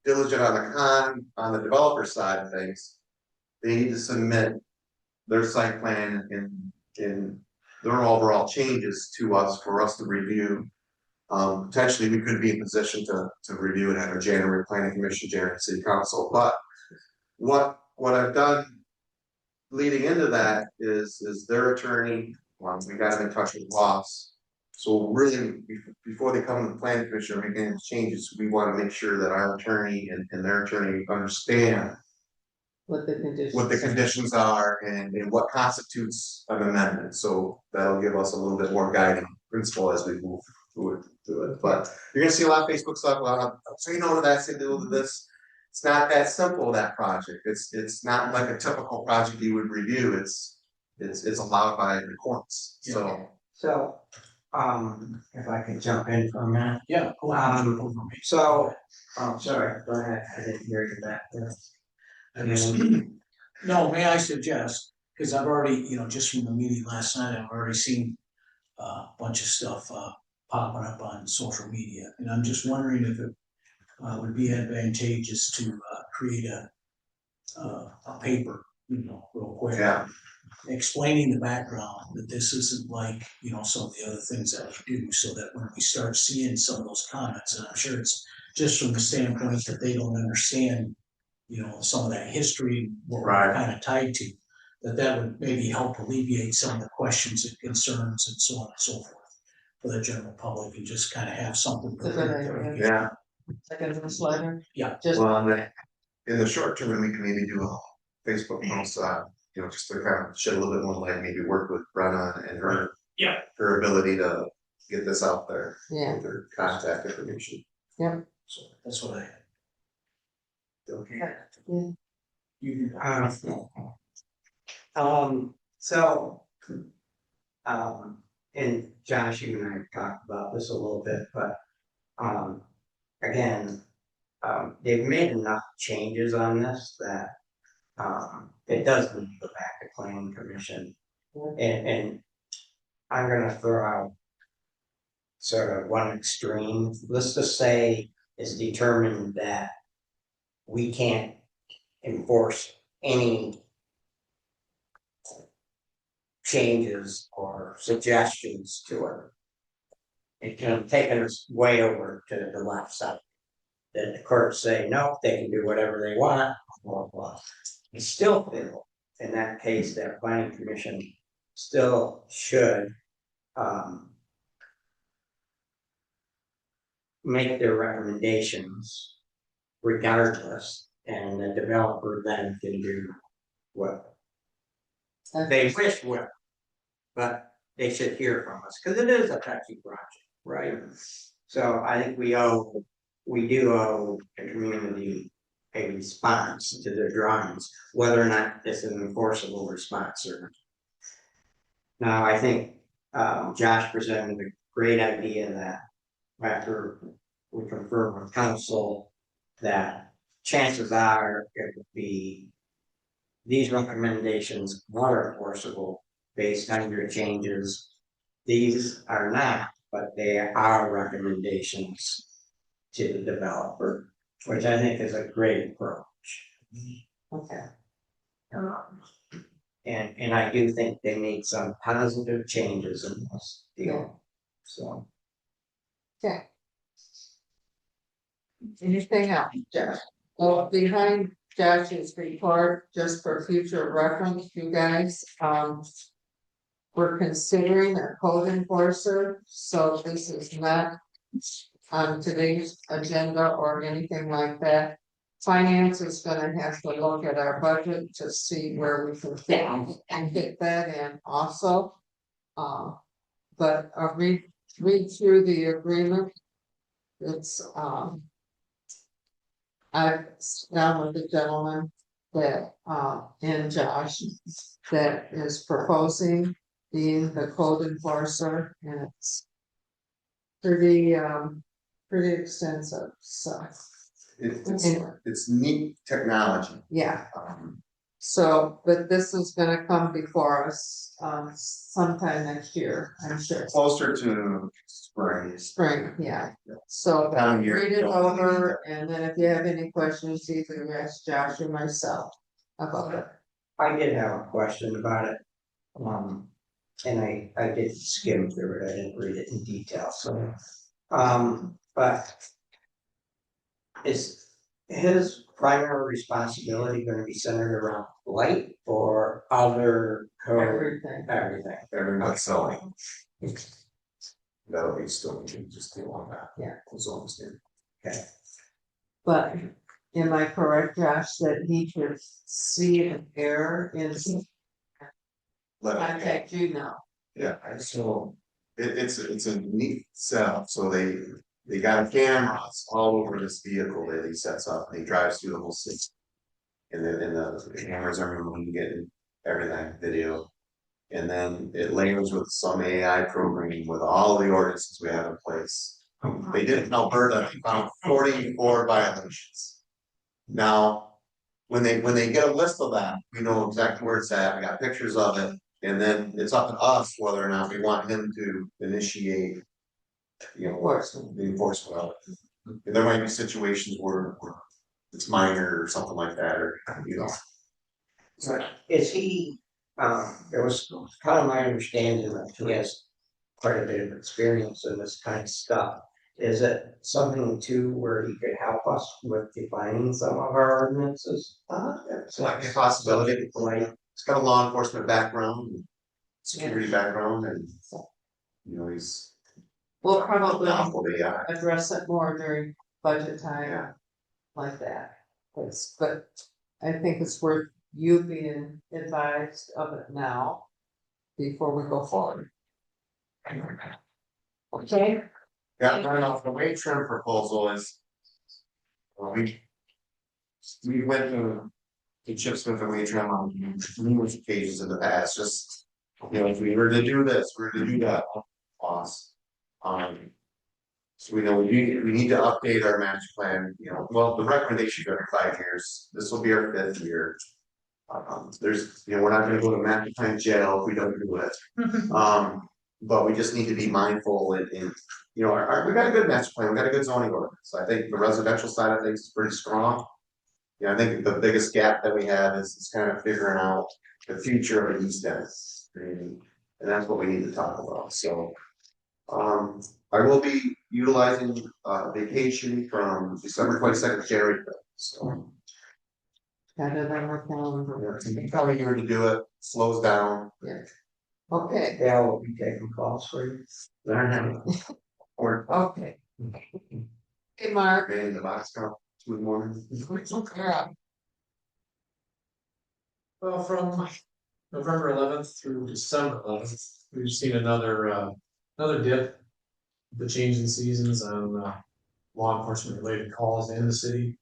diligent on the developer side of things, they need to submit their site plan in their overall changes to us for us to review. Potentially, we could be in position to review it at our January Planning Commission, January City Council. But what I've done leading into that is their attorney. We got them in touch with Ross. So really, before they come to the Planning Commission or make any changes, we want to make sure that our attorney and their attorney understand What the conditions are and what constitutes an amendment. So that'll give us a little bit more guiding principle as we move through it. But you're gonna see a lot of Facebook stuff. So you know what that's to do with this. It's not that simple, that project. It's not like a typical project you would review. It's allowed by the courts. So If I could jump in for a minute. Yeah. So, sorry, go ahead, I didn't hear you back there. No, may I suggest, because I've already, just from the meeting last night, I've already seen a bunch of stuff popping up on social media, and I'm just wondering if it would be advantageous to create a paper, real quick. yeah, Explaining the background, that this isn't like, some of the other things that we do, so that when we start seeing some of those comments, and I'm sure it's just from the standpoint that they don't understand, some of that history, what we're Right. kind of tied to, that would maybe help alleviate some of the questions and concerns and so on and so forth for the general public, and just kind of have something. It's a good idea. yeah. Like a newsletter. Yeah. Just Well, in the short term, we can maybe do a Facebook post, just to kind of shed a little bit more light, maybe work with Brenna and her. Yeah. Her ability to get this out there. Yeah. With her contact information. Yep. So that's what I had. Okay. Yeah. You So, and Josh, you and I have talked about this a little bit, but, again, they've made enough changes on this that, it does need to go back to planning commission. And I'm gonna throw out sort of one extreme, let's just say it's determined that we can't enforce any changes or suggestions to it. It can have taken us way over to the left side. Then the courts say, no, they can do whatever they want, blah, blah. We still feel, in that case, that planning commission still should, make their recommendations regardless, and the developer then can do what they wish would, but they should hear from us, because it is a touchy project, right? So I think we do owe the community a response to their drawings, whether or not it's an enforceable response or not. Now, I think Josh presented a great idea that after we confirm with council that chances are it would be these recommendations are enforceable based on your changes. These are not, but they are recommendations to the developer, which I think is a great approach. Okay. And I do think they made some positive changes in this deal, so. Okay. Anything else, Josh? Well, behind Josh's report, just for future reference, you guys, we're considering a code enforcer, so this is not on today's agenda or anything like that. Finance is gonna have to look at our budget to see where we can fit and fit that in also. But I'll read through the agreement. It's, I've down with the gentleman that, and Josh, that is proposing being the code enforcer, and it's pretty extensive, so. Anyway, It's neat technology. yeah, Um, so, but this is gonna come before us, sometime next year, I'm sure. closer to spring. Spring, yeah, so Down here. read it over, and then if you have any questions, either ask Josh or myself about it. I did have a question about it. And I did skim through it, I didn't read it in detail, so. But is his primary responsibility gonna be centered around light or other code, Everything. everything? Everyone's selling. That'll be still, just deal on that. Yeah. As long as they're- Okay, But am I correct, Josh, that he could see an error in Let it- contact you now? Yeah, so it's a neat setup, so they got cameras all over this vehicle that he sets up, and he drives through the whole city. And the cameras are removing, getting everything, video. And then it layers with some AI programming with all the ordinances we have in place. They did it in Alberta, they found 44 violations. Now, when they get a list of that, we know exactly where it's at, we got pictures of it. And then it's up to us whether or not we want him to initiate, you know, the enforcement of it. And there might be situations where it's minor or something like that, or, you know. so is he, it was kind of my understanding that he has quite a bit of experience in this kind of stuff. Is it something too where he could help us with defining some of our ordinances? It's like a possibility, Like, it's got a law enforcement background, security background, and, you know, he's. We'll probably Powerful AI. address it more during budget Yeah. time, like that. But I think it's worth you being advised of it now, before we go forward. Okay? Yeah, I know, the wage trim proposal is. We went to Chip Smith and wage trim on numerous occasions in the past, just, you know, if we were to do this, we're to do that, boss. So we know we need to update our master plan, you know, well, the recommendation every 5 years, this will be our 5th year. There's, you know, we're not gonna go to master plan jail if we don't do it. But we just need to be mindful and, you know, we got a good master plan, we got a good zoning ordinance, I think the residential side of things is pretty strong. Yeah, I think the biggest gap that we have is kind of figuring out the future of the East End. And that's what we need to talk about, so. I will be utilizing vacation from December 22nd to January 5th, so. Got it on our calendar. Probably here to do it, slows down. Okay, Dale will be taking calls for you. Learn how. Or okay. Hey, Mark. in the box count, smooth morning. Yeah. Well, from November 11th through December 11th, we've seen another dip. The change in seasons on law enforcement related calls in the city.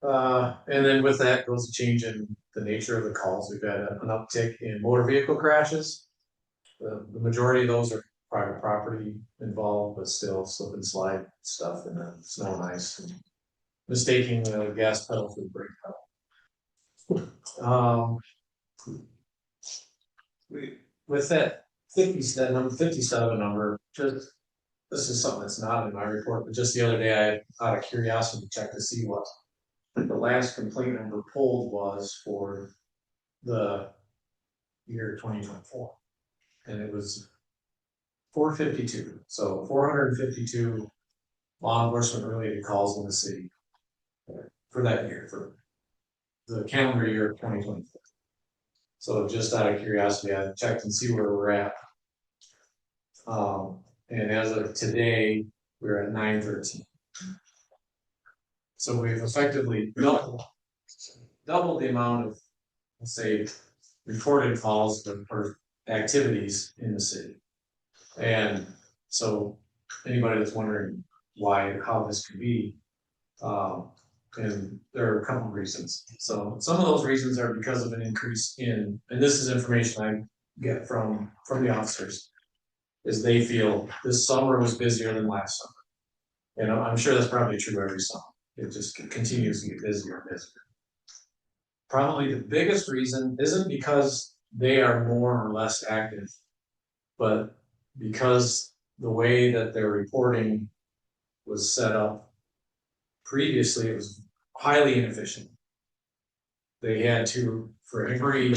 And then with that goes a change in the nature of the calls. We've had an uptick in motor vehicle crashes. The majority of those are private property property involved, but still slip and slide stuff and then snow and ice. And mistaking the gas pedal for the brake pedal. With that number 57 number, just, this is something that's not in my report, but just the other day I, out of curiosity, checked to see what the last complaint number pulled was for the year 2024. And it was 452, so 452 law enforcement related calls in the city for that year, for the calendar year of 2024. So just out of curiosity, I checked and see where we're at. And as of today, we're at 913. So we've effectively doubled the amount of, let's say, reported calls or activities in the city. And so anybody that's wondering how this could be, and there are a couple of reasons. So some of those reasons are because of an increase in, and this is information I get from the officers, is they feel this summer was busier than last summer. And I'm sure that's probably true every summer. It just continues to get busier and busier. Probably the biggest reason isn't because they are more or less active, but because the way that their reporting was set up previously, it was highly inefficient. They had to, for every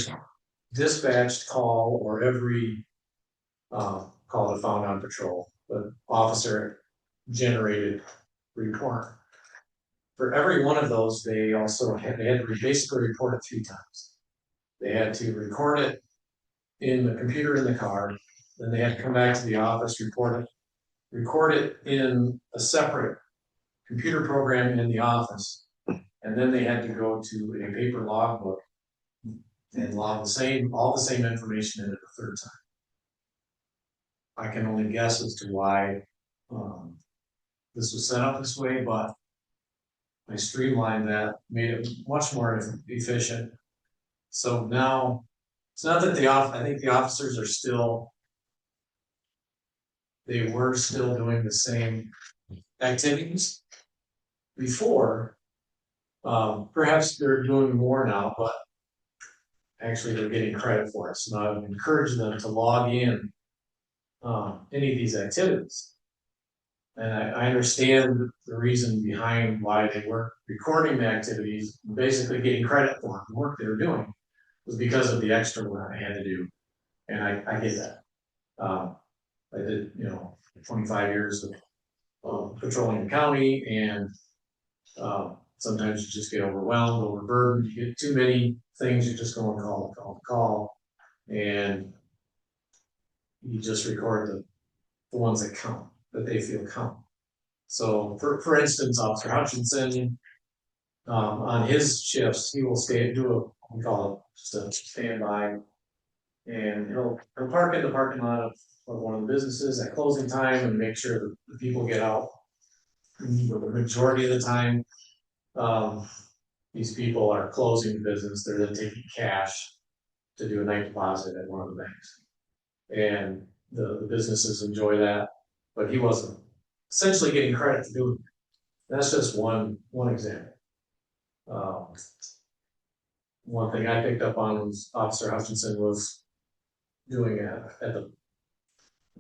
dispatched call or every call to found on patrol, the officer generated report. For every one of those, they also had to basically report it 3 times. They had to record it in the computer in the car, then they had to come back to the office, record it in a separate computer program in the office, and then they had to go to a paper logbook and log all the same information in it a 3rd time. I can only guess as to why this was set up this way, but I streamlined that, made it much more efficient. So now it's not that I think the officers are still, they were still doing the same activities before. Perhaps they're doing more now, but actually they're getting credit for it. So now I've encouraged them to log in any of these activities. And I understand the reason behind why they weren't recording the activities, basically getting credit for the work they were doing, was because of the extra work I had to do. And I get that. I did, 25 years of patrolling the county, and sometimes you just get overwhelmed, overburdened, you get too many things, you just go and call, and you just record the ones that count, that they feel count. So for instance, Officer Hutchinson, on his shifts, he will we call it just a standby, and he'll park in the parking lot of one of the businesses at closing time and make sure that the people get out. The majority of the time, these people are closing the business, they're then taking cash to do a night deposit at one of the banks. And the businesses enjoy that, but he wasn't essentially getting credit to do it. That's just one example. One thing I picked up on was Officer Hutchinson was doing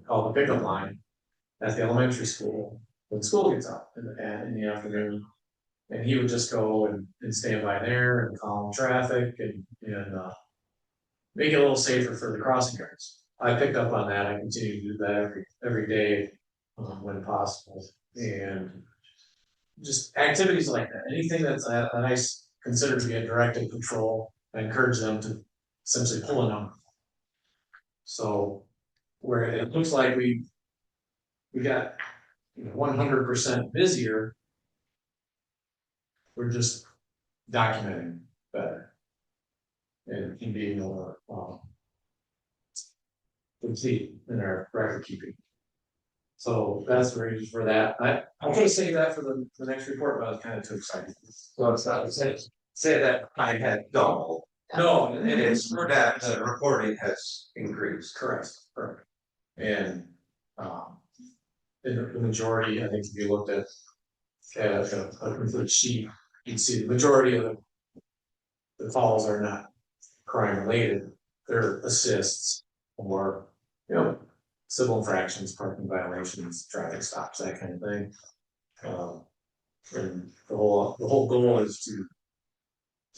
called the pickup line at the elementary school when school gets out in the afternoon. And he would just go and stand by there and calm traffic and make it a little safer for the crossing guards. I picked up on that. I continue to do that every day when possible. And just activities like that. Anything that's I consider to be a directed patrol, I encourage them to essentially pull a number. So where it looks like we got 100% busier, we're just documenting better and being more complete in our record keeping. So that's the reason for that. I could save that for the next report, but I was kind of too excited. So it's not say that I had doubled. No, It is for that the reporting has increased. correct. And The majority, I think if you looked at a complete sheet, you'd see the majority of the calls are not crime related. They're assists or, you know, civil infractions, parking violations, traffic stops, that kind of thing. And the whole goal is to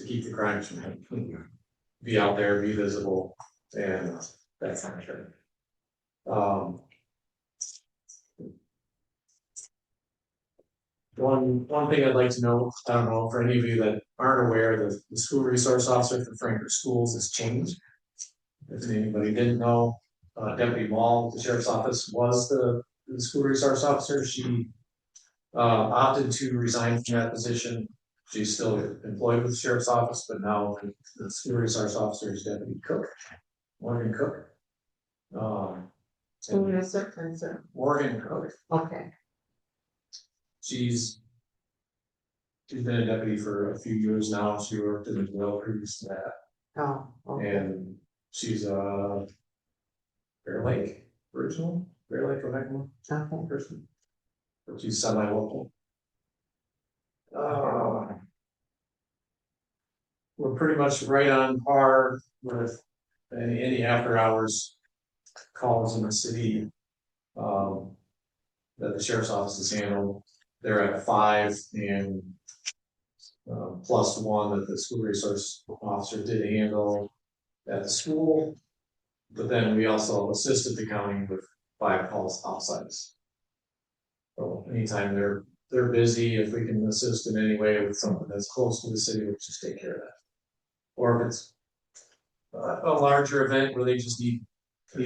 keep the crimes from happening, be out there, be visible, and that kind of thing. One thing I'd like to know, I don't know, for any of you that aren't aware, the school resource officer for Frankfurt Schools has changed. If anybody didn't know, Deputy Mall, the sheriff's office, was the school resource officer. She opted to resign from that position. She's still employed with the sheriff's office, but now the school resource officer is Deputy Cook, Morgan Cook. Who is it? Morgan Cook. Okay. She's been a deputy for a few years now. She worked in the jail previous to that. Oh, okay. And she's a Bear Lake original, Bear Lake, Oklahoma Okay. person. But she's semi-local. We're pretty much right on par with any after hours calls in the city that the sheriff's office has handled. They're at 5 and plus 1 that the school resource officer did handle at the school. But then we also assisted the county with 5 calls outside. So anytime they're busy, if we can assist in any way with something that's close to the city, we'll just take care of that. Or if it's a larger event where they just need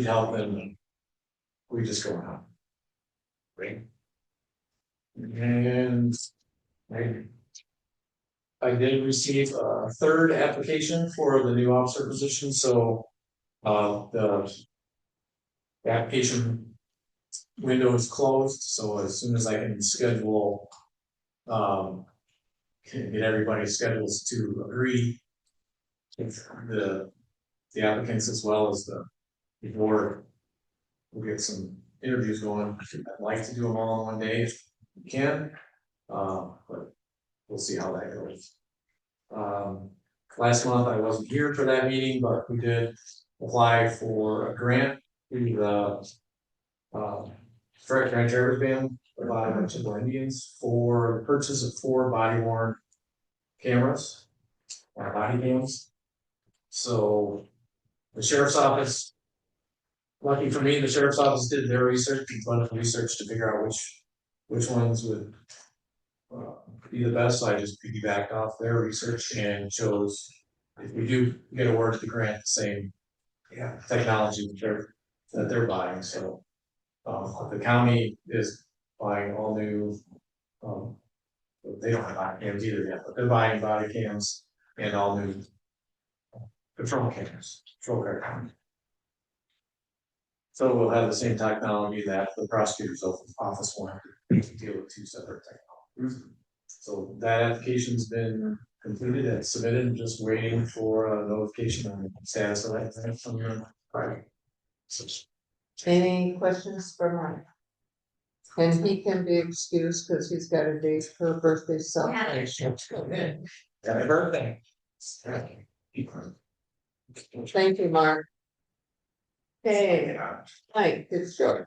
help, then we just go around. Great. And I did receive a 3rd application for the new officer position, so the application window is closed, so as soon as I can schedule, can get everybody's schedules to agree, the applicants as well as the board, we'll get some interviews going. I'd like to do them all in one day if we can, but we'll see how that goes. Last month I wasn't here for that meeting, but we did apply for a grant through the Strike Ranch Heritage Band by a bunch of Indians for the purchase of 4 body-worn cameras or body cams. So the sheriff's office, lucky for me, the sheriff's office did their research, wonderful research to figure out which ones would be the best. So I just piggybacked off their research and chose, if we do get awarded the grant, the same technology that they're buying. So the county is buying all new, they don't have body cams either yet, but they're buying body cams and all new patrol cameras, patrol car cameras. So we'll have the same technology that the prosecutor's office wanted to deal with 2 separate technologies. So that application's been completed and submitted, just waiting for a notification on the status of that from your party. Any questions for Mike? And he can be excused because he's got a date for a birthday celebration. Happy birthday. Thank you, Mark. Hey, Mike, it's yours.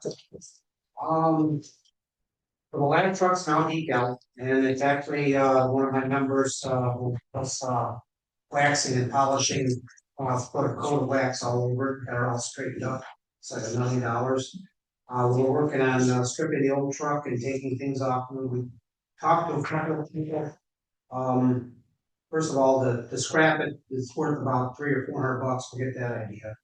The ladder truck's now decaled, and it's actually, one of my members, who was, waxing and polishing, put a coat of wax all over it, got it all straightened up. It's like $1 million. We're working on, stripping the old truck and taking things off. We talked to a couple of people. First of all, to scrap it is worth about $300 or $400. Forget that idea.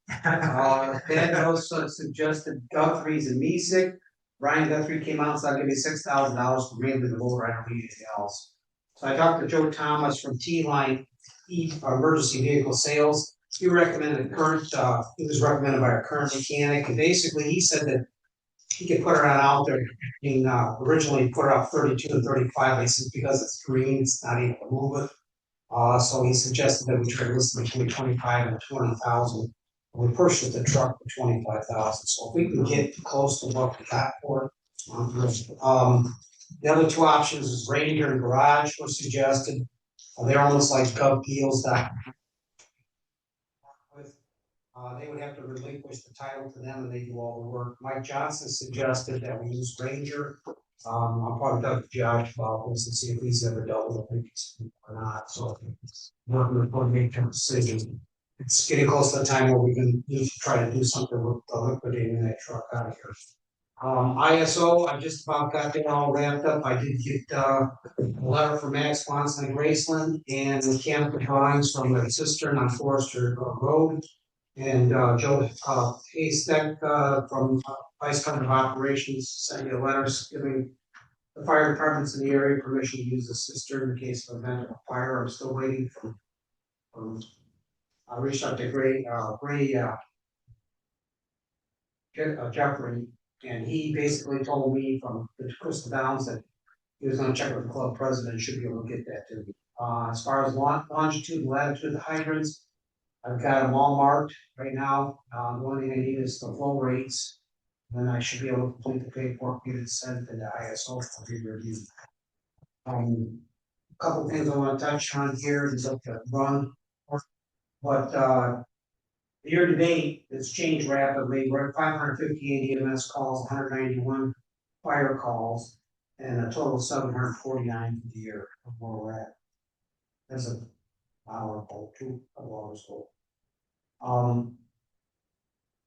Then also suggested Guthrie's and Mesick. Brian Guthrie came out and said, "I'll give you $6,000 for mainly the motor. I don't need anything else." So I talked to Joe Thomas from T-Line Emergency Vehicle Sales. He recommended it was recommended by our current mechanic, and basically he said that he could put her out there. And originally put her out 32 and 35. He said because it's green, it's not able to move it. So he suggested that we try to list between 25 and 20,000. We purchased the truck for 25,000, so if we can get close to what we got for it. The other two options is Ranger and Garage were suggested. They're almost like gov deals that. They would have to relinquish the title to them and they do all the work. Mike Johnson suggested that we use Ranger. I'll probably talk to Josh about this and see if he's ever dealt with it or not, so. We're going to make a decision. It's getting close to the time where we can try to do something with liquidating that truck out of here. ISO, I just about got that all wrapped up. I did get a letter from Max Swanson and Graceland and mechanical drawings from their cistern on Forester Road. And Joe Haystack from Vice President of Operations sent me a letter giving the fire departments in the area permission to use the cistern in case of event of fire. I'm still waiting for. I reached out to Gray Jeffrey, and he basically told me from the Crystal Downs that he was going to check with the club president and should be able to get that to me. As far as longitude and latitude of the hydrants, I've got them all marked right now. The only thing I need is the flow rates. Then I should be able to complete the paperwork, get it sent to the ISO for review. A couple things I want to touch on here is up to run. But year to date, it's changed rapidly. We're at 558 EMS calls, 191 fire calls, and a total of 749 for the year of where we're at. That's a hour ago, 2 hours ago.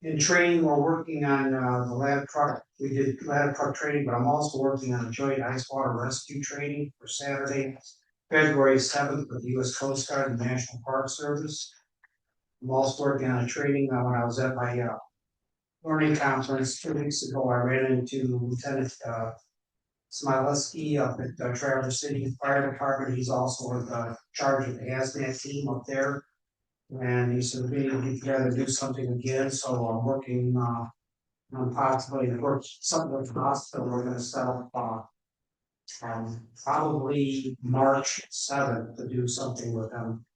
In training, we're working on the ladder truck. We did ladder truck training, but I'm also working on a joint ice water rescue training for Saturday, February 7th with the U.S. Coast Guard and the National Park Service. I'm also working on a training when I was at my learning conference 2 weeks ago. I ran into Lieutenant Smileski up at Traverse City Fire Department. He's also in charge of the hazmat team up there. And he said, we need to get together and do something again. So I'm working on possibly something with the hospital. We're going to set up probably March 7th to do something with them.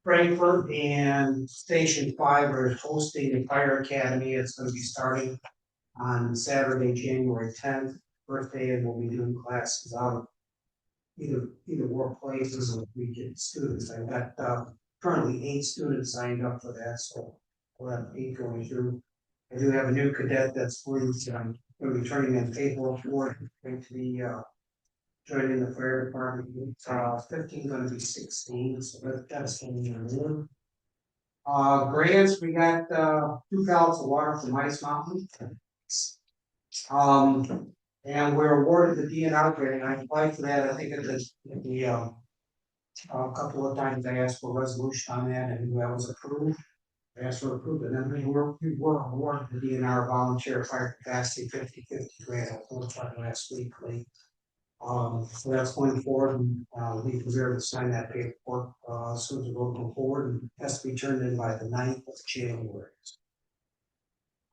Frankfurt and Station 5 are hosting the Fire Academy. It's going to be starting on Saturday, January 10th, birthday, and we'll be doing classes out of either workplaces or we get students. I've got currently 8 students signed up for that, so we'll have 8 going through. I do have a new cadet that's going to be turning in paperwork for it, going to be joining the fire department. 15 going to be 16, so that's going to be grants. We got 2 gallons of water from Ice Mountain. And we're awarded the DNR grant. I applied for that. I think at the a couple of times I asked for a resolution on that, and that was approved. I asked for approval, and then we were awarded the DNR volunteer fire capacity 50/50 grant. I told you last week. So that's going forward, and we prepared to sign that paperwork as soon as we go forward, and it has to be turned in by the 9th of January.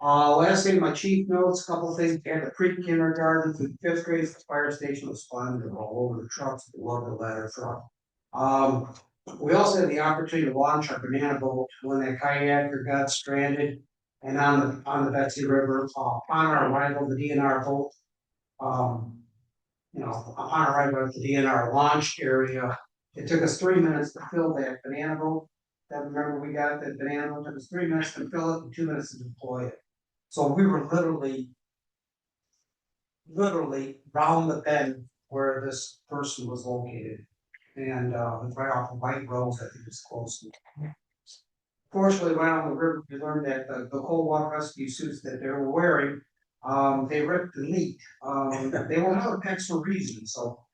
Last thing, my chief notes, a couple of things. At the pre-kindergarten through 5th grade, the fire station was fun. They're all over the trucks. They love the ladder truck. We also had the opportunity to launch our banana boat when that kayaker got stranded, and on the Betsy River. Upon our arrival, the DNR boat, upon arrival at the DNR launch area, it took us 3 minutes to fill that banana boat. Remember, we got that banana boat. It took us 3 minutes to fill it and 2 minutes to deploy it. So we were literally round the bend where this person was located. And right off of White Rose, I think it's close. Fortunately, right on the river, we learned that the cold water rescue suits that they were wearing, they ripped and leaked. They were not a for reason. So,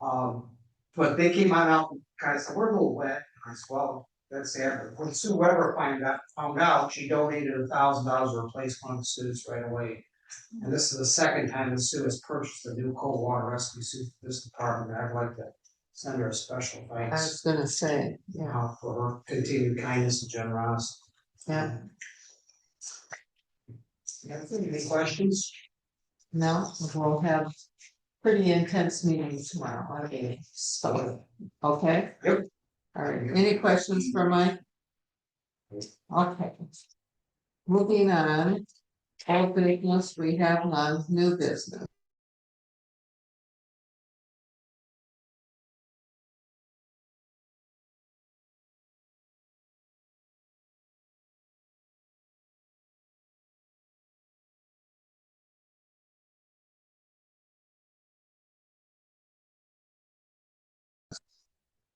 but they came out and kind of said, we're a little wet. I said, well, that's sad. But when Sue Weber found out, she donated $1,000 to replace one of the suits right away. And this is the second time that Sue has purchased a new cold water rescue suit for this department. I'd like to send her a special thanks. I was gonna say, yeah. For her continued kindness and generosity. Yeah. Any questions? No, we'll have pretty intense meetings tomorrow. Okay. So, okay. Yep. All right. Any questions for Mike? Okay. Moving on, old business, we have none, new business.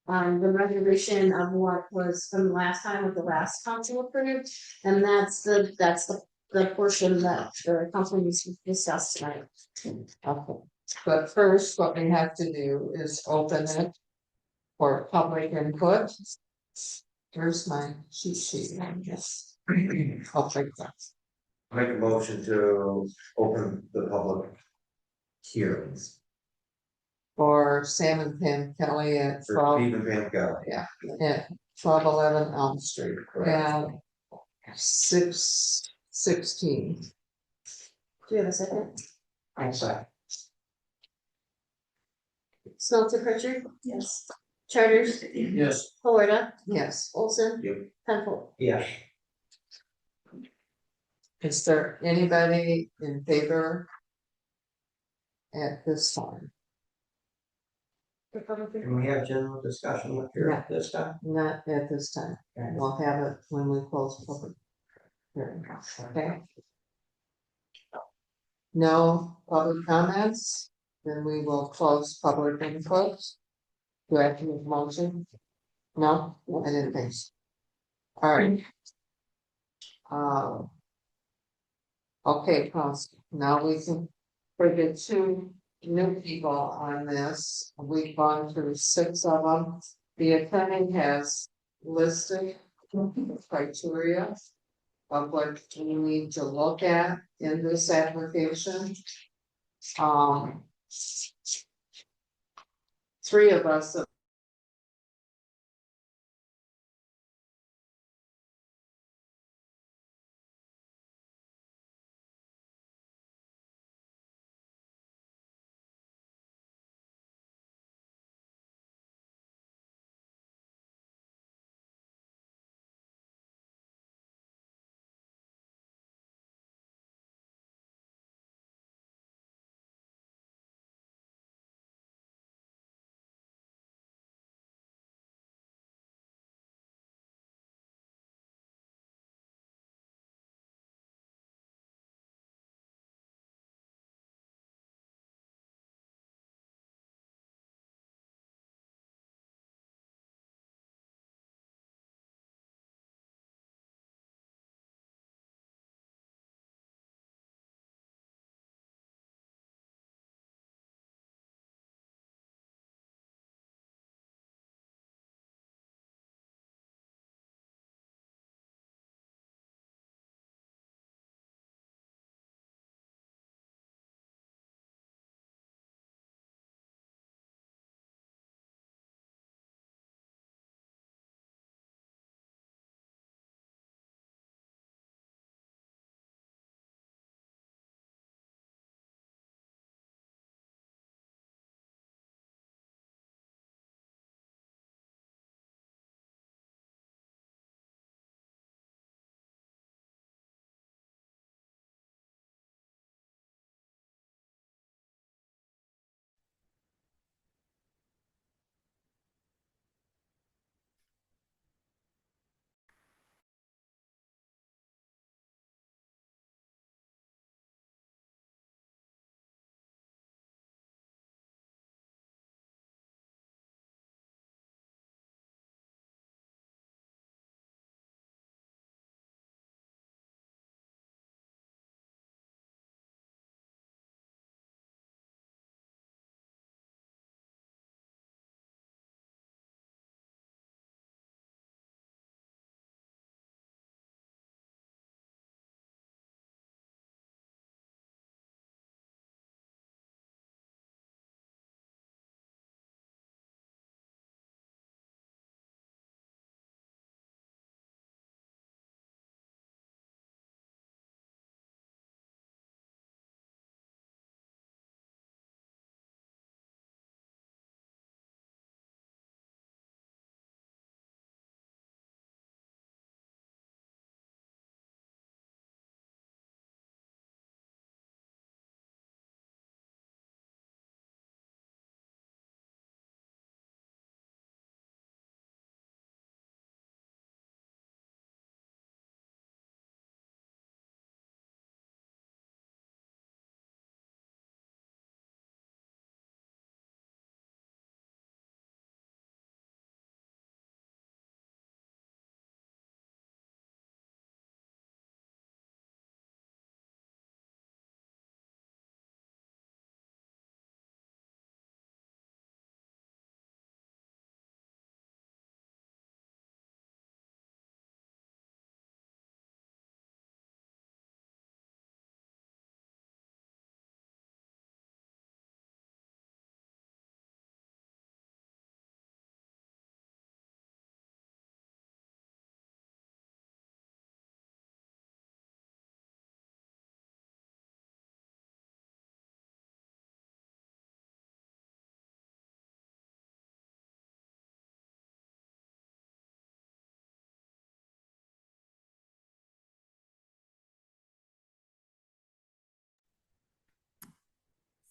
The resolution of what was from last time with the last council approved, and that's the portion that the council needs to discuss tonight. Okay, but first, what we have to do is open it for public input. Here's my cheat sheet, I guess. Okay, Make a motion to open the public hearings for Sam and Pam Kelly at for 12, Steve and Pam Kelly. yeah, at 1211 Elm Street, Correct. and 616. Do you have a second? I'm sorry. Smelter Pritchard? Yes. Charters? Yes. Florida? Yes, Olson? Yep. Penfold? Yes. is there anybody in favor at this time? Can we have general discussion with you at this time? Not at this time. We'll have it when we close public hearing. Okay. No public comments, then we will close public input. Do I have to make a motion? No, I didn't think so. All right. Okay, council, now we can, for the two new people on this, we've gone through 6 of them. The attorney has listed the criteria of what we need to look at in this application. 3 of us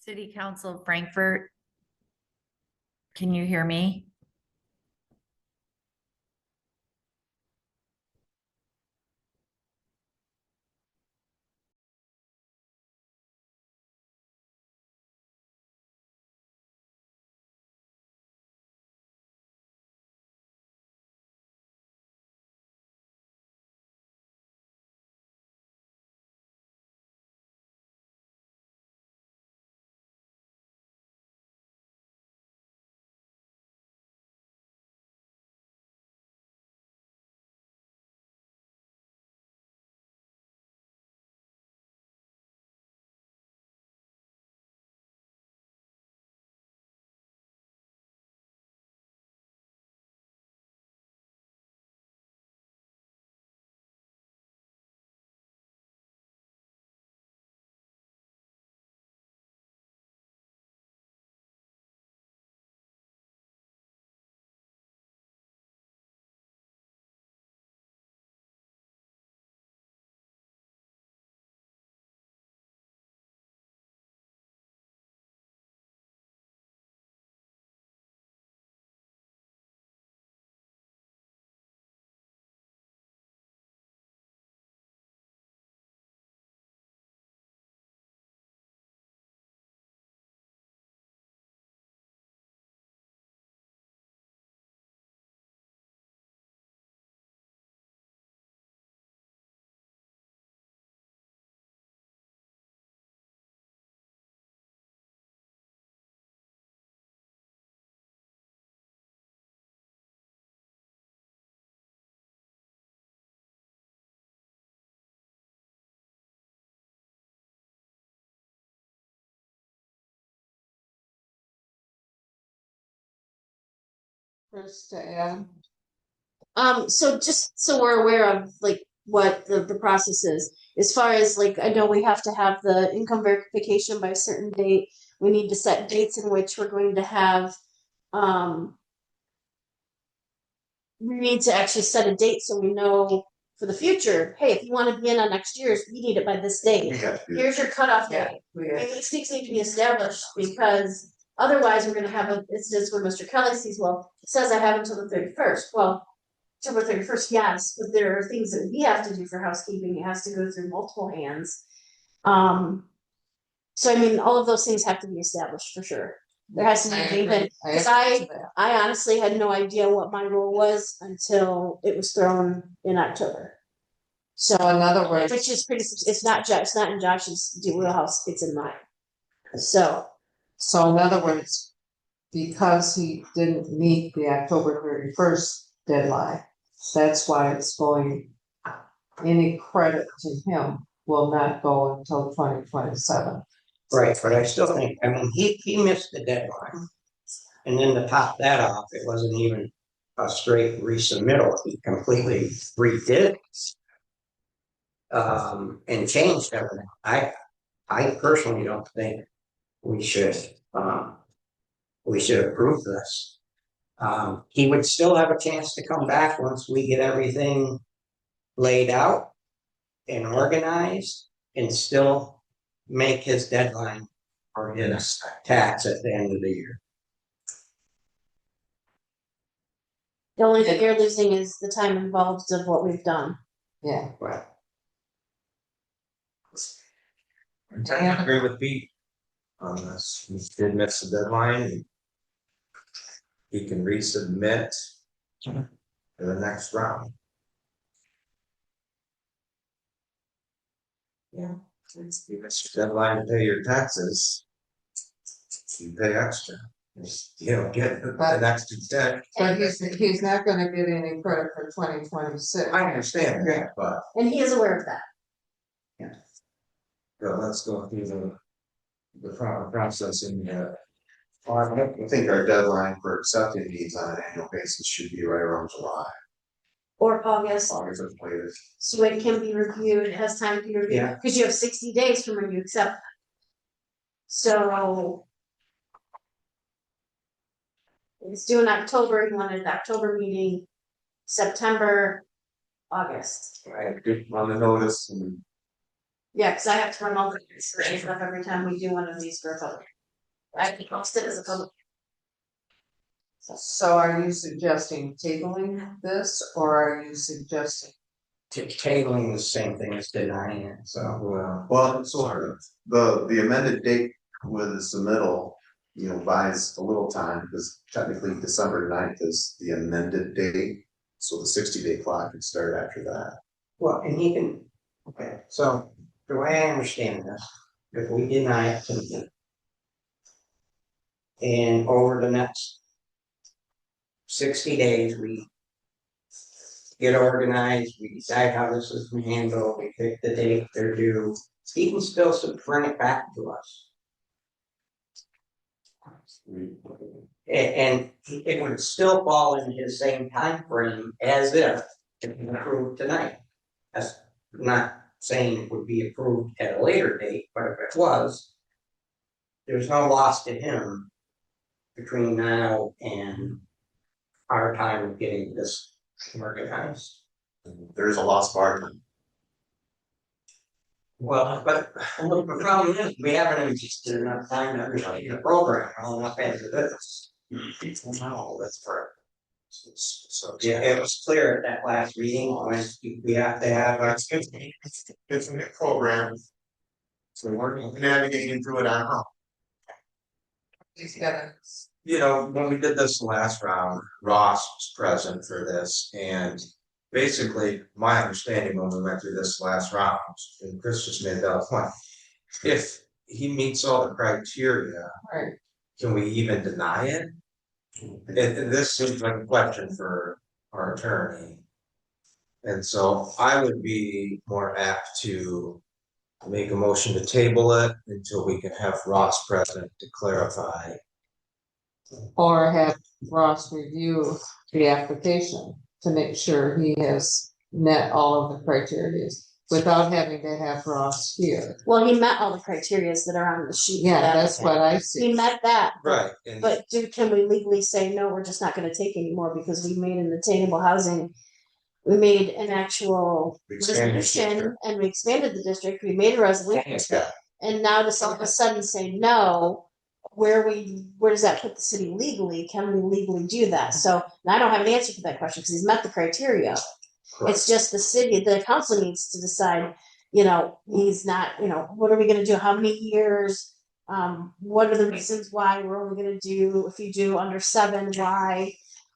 City Council of Frankfurt. Can you hear me? Chris to add. So just so we're aware of like what the process is, as far as like, I know we have to have the income verification by a certain date. We need to set dates in which we're going to have, we need to actually set a date so we know for the future, hey, if you want to be in on next year's, you need it by this date. We have to do Here's your cutoff Yeah, date. we And these things need to be established because otherwise we're gonna have an instance where Mr. Kelly sees, well, it says I have until the 31st. Well, October 31st, yes, but there are things that we have to do for housekeeping. It has to go through multiple hands. So I mean, all of those things have to be established for sure. There has to be a date that, because I honestly had no idea what my role was until it was thrown in October. So in other words, Which is pretty, it's not in Josh's wheelhouse, it's in mine. So, in other words, because he didn't meet the October 31st deadline, that's why it's going, any credit to him will not go until 2027. Right, but I still think, I mean, he missed the deadline. And then to top that off, it wasn't even a straight resubmittal, he completely redid. And changed everything. I personally don't think we should approve this. He would still have a chance to come back once we get everything laid out and organized and still make his deadline or his tax at the end of the year. the only thing you're losing is the time involved of what we've done. Yeah. Right. I agree with Pete on this. He did miss the deadline. He can resubmit to the next round. Yeah. You miss your deadline to pay your taxes, you pay extra. You don't get the next extent. But he's not gonna get any credit for 2026. I understand that, but And he is aware of that. let's go through the proper process in I think our deadline for accepting needs on an annual basis should be right around July, Or August, August at the latest. so it can be reviewed, it has time to be reviewed, Yeah. because you have 60 days from when you accept. So. It's due in October, you wanted the October meeting, September, August. Right, good on the notice and Yeah, cause I have to run all the stuff every time we do one of these for a public. I can post it as a public. So are you suggesting tabling this, or are you suggesting? Tabling the same thing as denying it, so. Well, so the amended date with the submittal, you know, buys a little time, because technically December 9th is the amended date. So the 60-day clock can start after that. Well, and he can, okay, so the way I understand this, if we deny it tonight. And over the next 60 days, we get organized, we decide how this is gonna handle, we pick the date they're due, he can still bring it back to us. And it would still fall in his same time frame as if it was approved tonight. That's not saying it would be approved at a later date, but if it was, there's no loss to him between now and our time of getting this organized. There's a lost bargain. Well, but the problem is, we haven't invested enough time to everybody in the program, all enough into this. People know that's for. So, Yeah, it was clear at that last meeting when we have to have our. It's a new program. So we're navigating through it on our own. He's gotta. You know, when we did this last round, Ross was present for this, and basically, my understanding when we went through this last round, and Chris just made that point. If he meets all the criteria, Right. can we even deny it? And this seems like a question for our attorney. And so I would be more apt to make a motion to table it until we can have Ross present to clarify. Or have Ross review the application to make sure he has met all of the criteria without having to have Ross here. Well, he met all the criterias that are on the sheet. Yeah, that- that's what I see. He met that. Right. And But can we legally say, no, we're just not gonna take anymore because we made an attainable housing? We made an actual We expanded the resolution district. and we expanded the district, we made a resolution. Yeah. And now to all of a sudden say no, where does that put the city legally? Can we legally do that? So, and I don't have an answer for that question because he's met the criteria. It's just the city, the council needs to decide, he's not, what are we gonna do? How many years? What are the reasons why we're only gonna do, if you do under 7, why?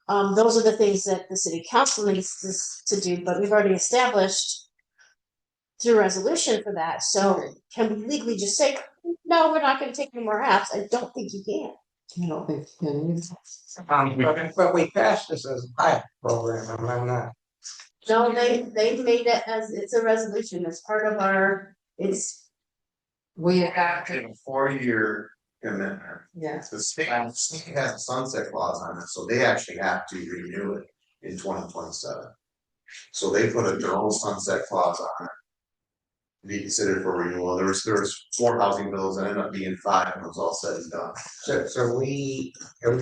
Those are the things that the city council needs to do, but we've already established through resolution for that. So can we legally just say, no, we're not gonna take any more apps? I don't think you can. I don't think you can. But we passed this as a pilot program, and I'm not. No, they made it as, it's a resolution, it's part of our, We have In a 4-year commitment. yes. The state has a sunset clause on it, so they actually have to renew it in 2027. So they put their own sunset clause on it. Be considered for renewal. There was 4 housing bills and ended up being 5 and it was all said and done. So are we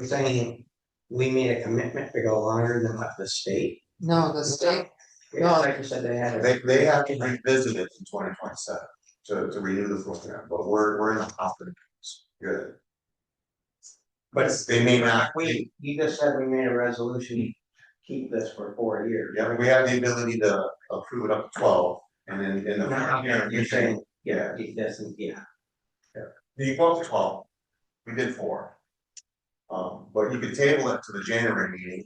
saying we made a commitment to go longer than what the state? No, the state, Yeah, like you said, they had. They have to revisit it in 2027 to renew the program, but we're in a confidence. Good. But They may not. you just said we made a resolution, to keep this for 4 years. Yeah, we have the ability to approve it up to 12 and then in the. No, you're saying, yeah, it doesn't, yeah. You go up to 12, we did 4. But you could table it to the January meeting.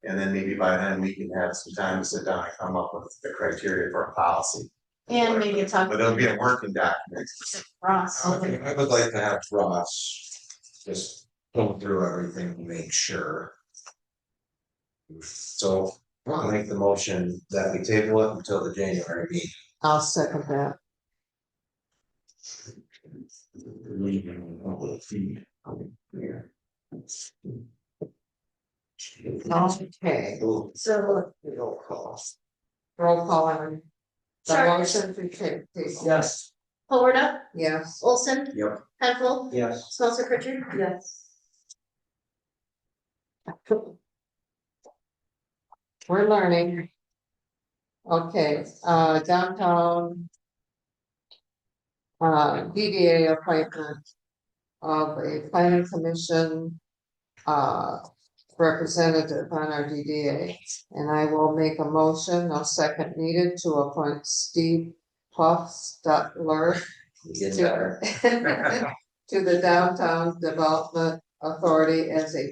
And then maybe by then we can have some time to sit down and come up with the criteria for a policy. and maybe talk. But it'll be a working document. Ross. I would like to have Ross just go through everything and make sure. So I'll make the motion that we table it until the January meeting. I'll second that. Okay. So, Roll call on the Sharp, motion to take. Yes. Florida, Yes. Olson, Yep. Penfold, Yes. Smelser Pritchard. Yes. We're learning. Okay, downtown. DDA appointment. of a planning commission representative on our DDA. And I will make a motion, no second needed, to appoint Steve Puffstutler to the Downtown Development Authority as a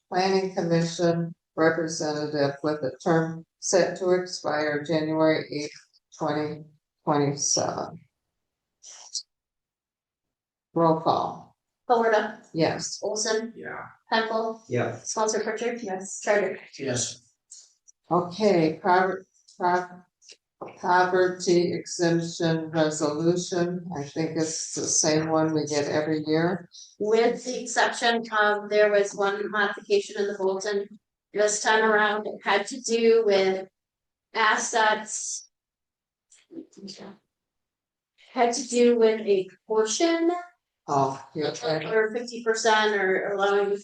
planning commission representative with a term set to expire January 8th, 2027. Roll call, Florida, yes. Olson, Yeah. Penfold, Yeah. Smelter Pritchard, yes, Charter. Yes. Okay, poverty exemption resolution, I think it's the same one we get every year. With the exception of, there was one modification in the bulletin this time around, it had to do with assets. Had to do with a portion Oh, yeah. or 50% or allowing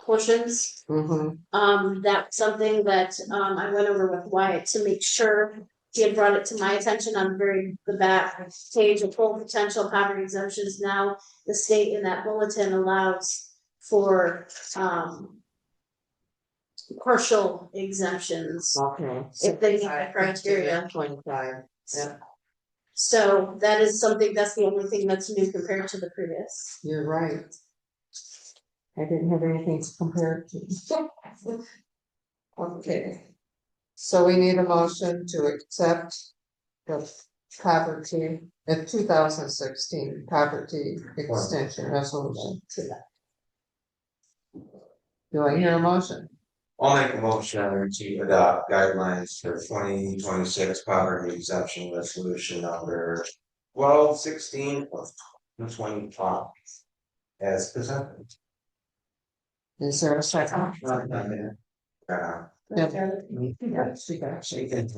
portions. That's something that I went over with Wyatt to make sure he had brought it to my attention on the back page of full potential poverty exemptions. Now the state in that bulletin allows for partial exemptions Okay. if they meet the criteria. 25, yeah, So that is something, that's the only thing that's new compared to the previous. you're right. I didn't have anything to compare it to. Okay. So we need a motion to accept the poverty, the 2016 poverty extension resolution. Do I hear a motion? I'll make a motion to adopt guidelines for 2026 poverty exemption resolution number 1216 of 2025. As presented. Is there a second? Yeah. She can.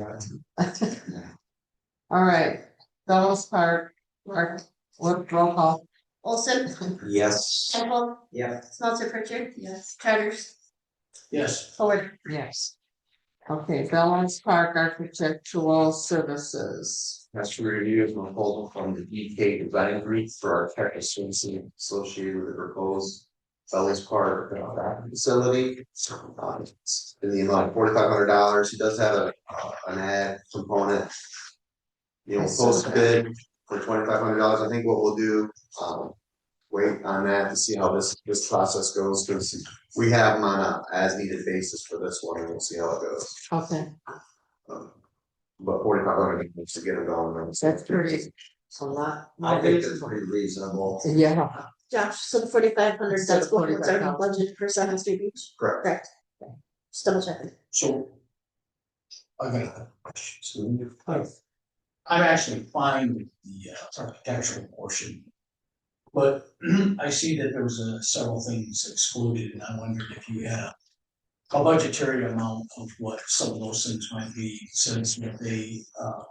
All right, Fellows Park, what roll call? Olson, Yes. Penfold, Yeah. Smelter Pritchard, yes, Charters, Yes. Forward. Yes. Okay, Fellows Park Architectural Services. That's to review a proposal from the EK Design Group for our technical services. Associated with the proposed Fellows Park facility. In the amount of $4,500, he does have an ad component. You know, post bid for $2,500, I think what we'll do, wait on that to see how this process goes, because we have them on a as needed basis for this one, and we'll see how it goes. Okay, But $4,500 needs to get it going. that's pretty, so not. I think that's pretty reasonable. Yeah, Josh, so the 4,500, that's what was already budgeted for 7th Street Beach, Correct. correct? Just double checking. So. I got a question. I'm actually fine with the architectural portion. But I see that there was several things excluded, and I wondered if you had a budgetary amount of what some of those things might be, since if they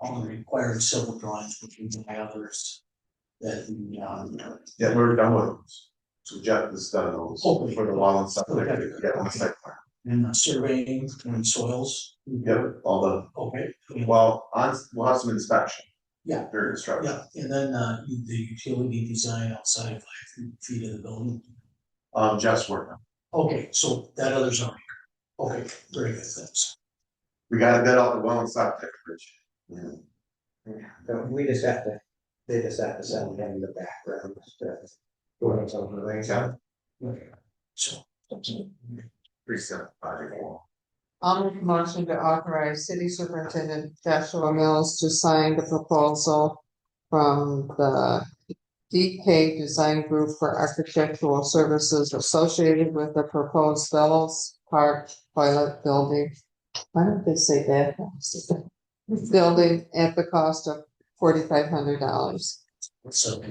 only required civil drawings, which we by others. That Yeah, we're done with those. So Jeff has done those Okay. for the wall and stuff. Okay. Yeah, on the site plan. and surveying and soils. Yep, all the, Okay. well, we'll have some inspection. Yeah. During construction. Yeah, and then the utility design outside 5 feet of the building. Jeff's working. Okay, so that other's on here. Okay, very good, thanks. We got a bid out the well and stop there, Rich. So we just have to, they just have to send them in the background. Doing something like that. So. Pretty simple. I'll make a motion to authorize City Superintendent Joshua Mills to sign the proposal from the DK Design Group for architectural services associated with the proposed Fellows Park toilet building. Why don't they say that? Building at the cost of $4,500. So.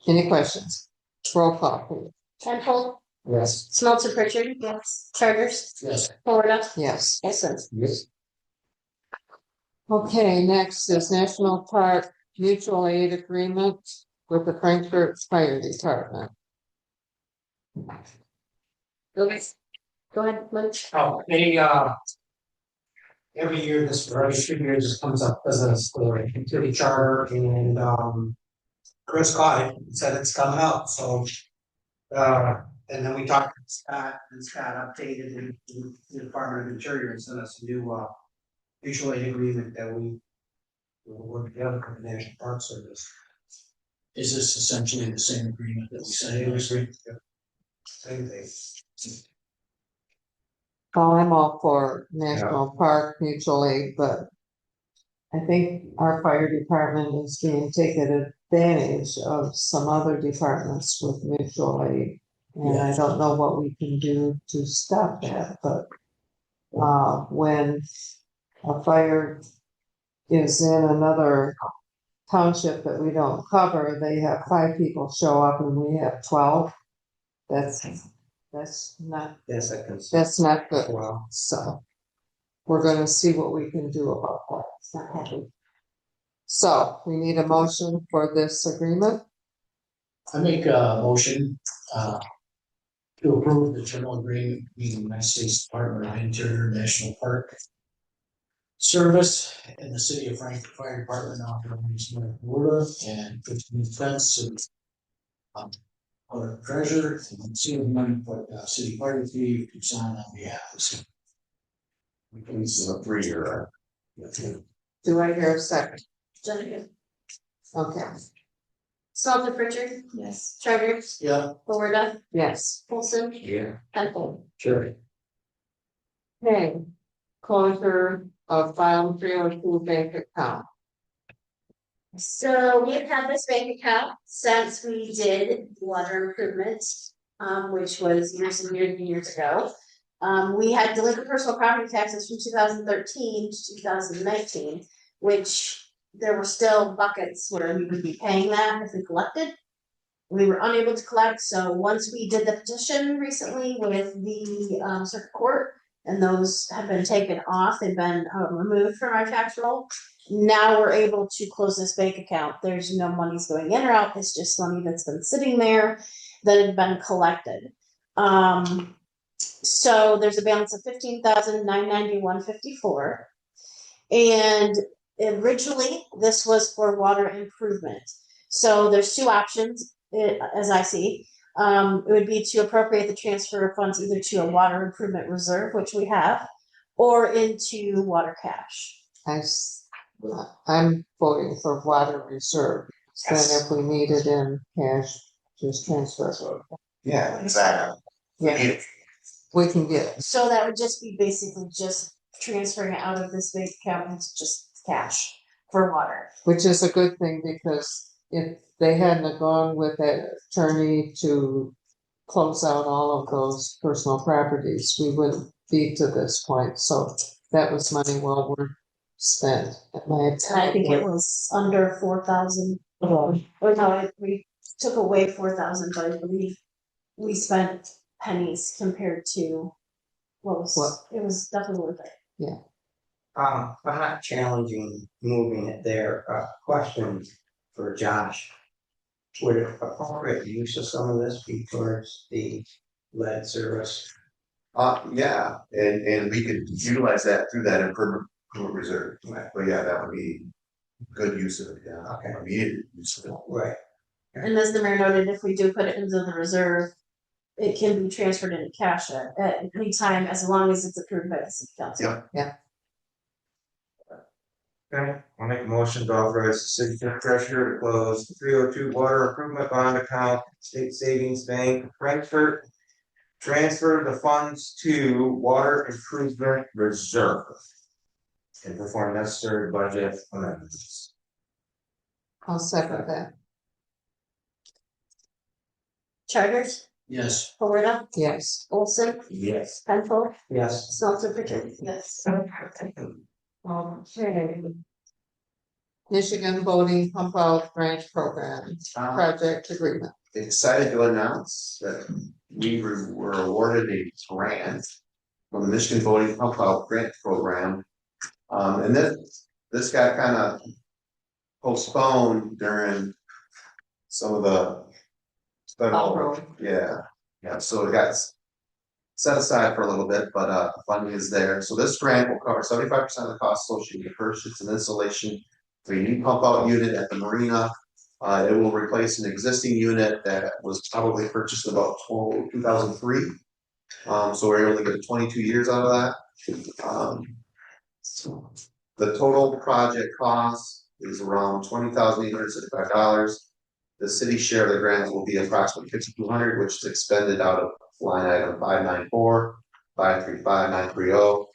Any questions? Roll call, please. Penfold, Yes. Smelter Pritchard, yes, Charters, Yes. Florida, Yes. Olson. Yes. Okay, next is National Park Mutual Aid Agreement with the Frankfurt Fire Department. Go ahead, Munch. Oh, every year, this, or every 3 years, this comes up as a story to the charter and, Chris caught it, and said it's coming up, so. And then we talked to Scott, and Scott updated in the Department of Interior and sent us a new, mutual aid agreement that we. Will work together with the National Park Service. Is this essentially the same agreement that we signed? Same thing. Well, I'm all for national park mutual aid, but I think our fire department is being taken advantage of some other departments with mutual aid. And I don't know what we can do to stop that, but when a fire is in another township that we don't cover, they have 5 people show up and we have 12. That's not Yes, I can. That's not good. Well, So we're gonna see what we can do about that. It's not happening. So we need a motion for this agreement. I make a motion, to approve the general agreement between the United States Department of Interior National Park Service and the City of Frankfort Fire Department authorizing North Florida and 15 cents of our treasurer and seal of money for city fire chief to sign on behalf of the city. This is a 3-year. Do I hear a second? Jennifer, Okay, Smelter Pritchard. Yes. Charters, Yeah. Florida, yes. Olson, yeah, Penfold. sure. Okay, closure of file 302 bank account. So we've had this bank account since we did water improvement, which was years and years and years ago. We had delinquent personal property taxes from 2013 to 2019, which there were still buckets where we would be paying that if we collected. We were unable to collect, so once we did the petition recently with the circuit court, and those have been taken off, they've been removed from our tax roll. Now we're able to close this bank account. There's no monies going in or out. It's just money that's been sitting there that had been collected. So there's a balance of $15,991.54. And originally, this was for water improvement. So there's 2 options, as I see. It would be to appropriate the transfer of funds either to a water improvement reserve, which we have, or into water cash. I'm voting for water reserve. Then if we need it in cash, just transfer it. Yeah, exactly. Yeah, we can get it. So that would just be basically just transferring it out of this bank account into just cash for water. Which is a good thing because if they hadn't have gone with that attorney to close out all of those personal properties, we wouldn't be to this point. So that was money well worth spent. I think it was under 4,000. Or no, we took away 4,000, but I believe we spent pennies compared to what was, it was definitely worth it. I'm not challenging moving it there. Question for Josh. Would appropriate use of some of this be towards the lead service? Yeah, and we could utilize that through that improvement reserve. But yeah, that would be good use of it, yeah. Okay. Immediate use of it. Right. And as the mayor noted, if we do put it into the reserve, it can be transferred into cash at any time as long as it's approved by the city council. Yep. Okay, I'll make a motion to authorize the city treasurer to close the 302 water improvement bond account, State Savings Bank, Frankfurt. Transfer the funds to water improvement reserve. And perform necessary budget amendments. I'll second that. Charters, Yes. Florida, Yes. Olson, Yes. Penfold, Yes. Smelter Pritchard. Yes. Okay. Michigan Voting Pump Out Grant Program Project Agreement. Excited to announce that we were awarded a grant from the Michigan Voting Pump Out Grant Program. And this got kind of postponed during some of the federal, yeah, so it got set aside for a little bit, but funding is there. So this grant will cover 75% of the cost associated with purchase and installation for a new pump out unit at the marina It will replace an existing unit that was probably purchased about 2003. So we're able to get 22 years out of that. The total project cost is around $20,865. The city share of the grants will be approximately $5,200, which is expended out of line item 594-535-930.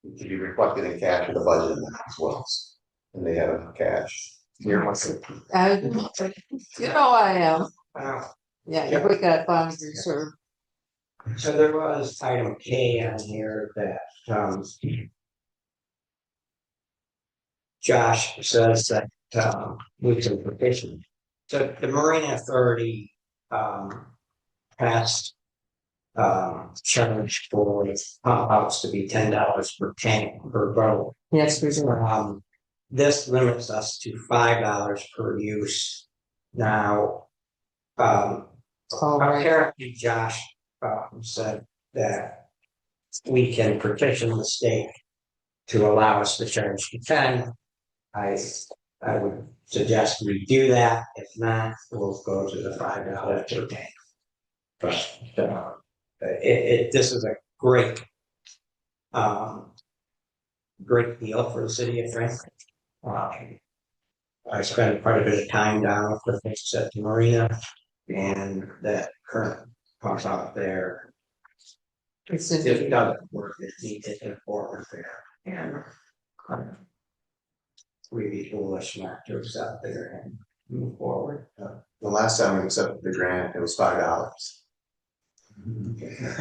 It can be reflected in cash in the budget as well. And they have enough cash. Here, what's it? You know I am. Wow. Yeah, we got funds reserved. So there was item K on here that, Josh says that, we can petition. So the Marina Authority, passed, charge for pump outs to be $10 per tank per boat. Yes, we do. This limits us to $5 per use. Now, All right. apparently Josh, said that we can petition the state to allow us to charge to 10. I would suggest we do that. If not, we'll go to the $5 per tank. But, this is a great, great deal for the city of Franklin. I spent quite a bit of time down with the folks at the marina, and that current pump out there It's it in- doesn't work. It needs it forward there, and we'd be foolish not to accept there and move forward. The last time we accepted the grant, it was $5.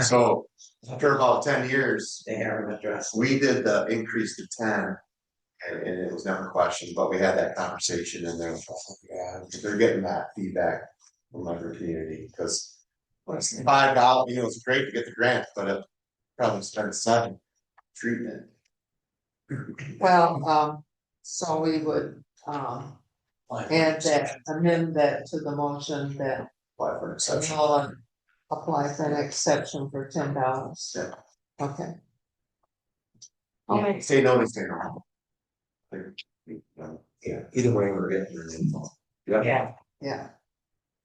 So after about 10 years, They haven't addressed. we did the increase to 10. And it was never questioned, but we had that conversation and they're getting that feedback from our community, because it's $5, it's great to get the grant, but it probably spent $7 treatment. Well, so we would, add that, amend that to the motion that Apply for an exception. we'll apply for an exception for $10. Yeah. Okay. Okay. Say no to say no. Yeah, either way, we're getting your info. Yeah. Yeah.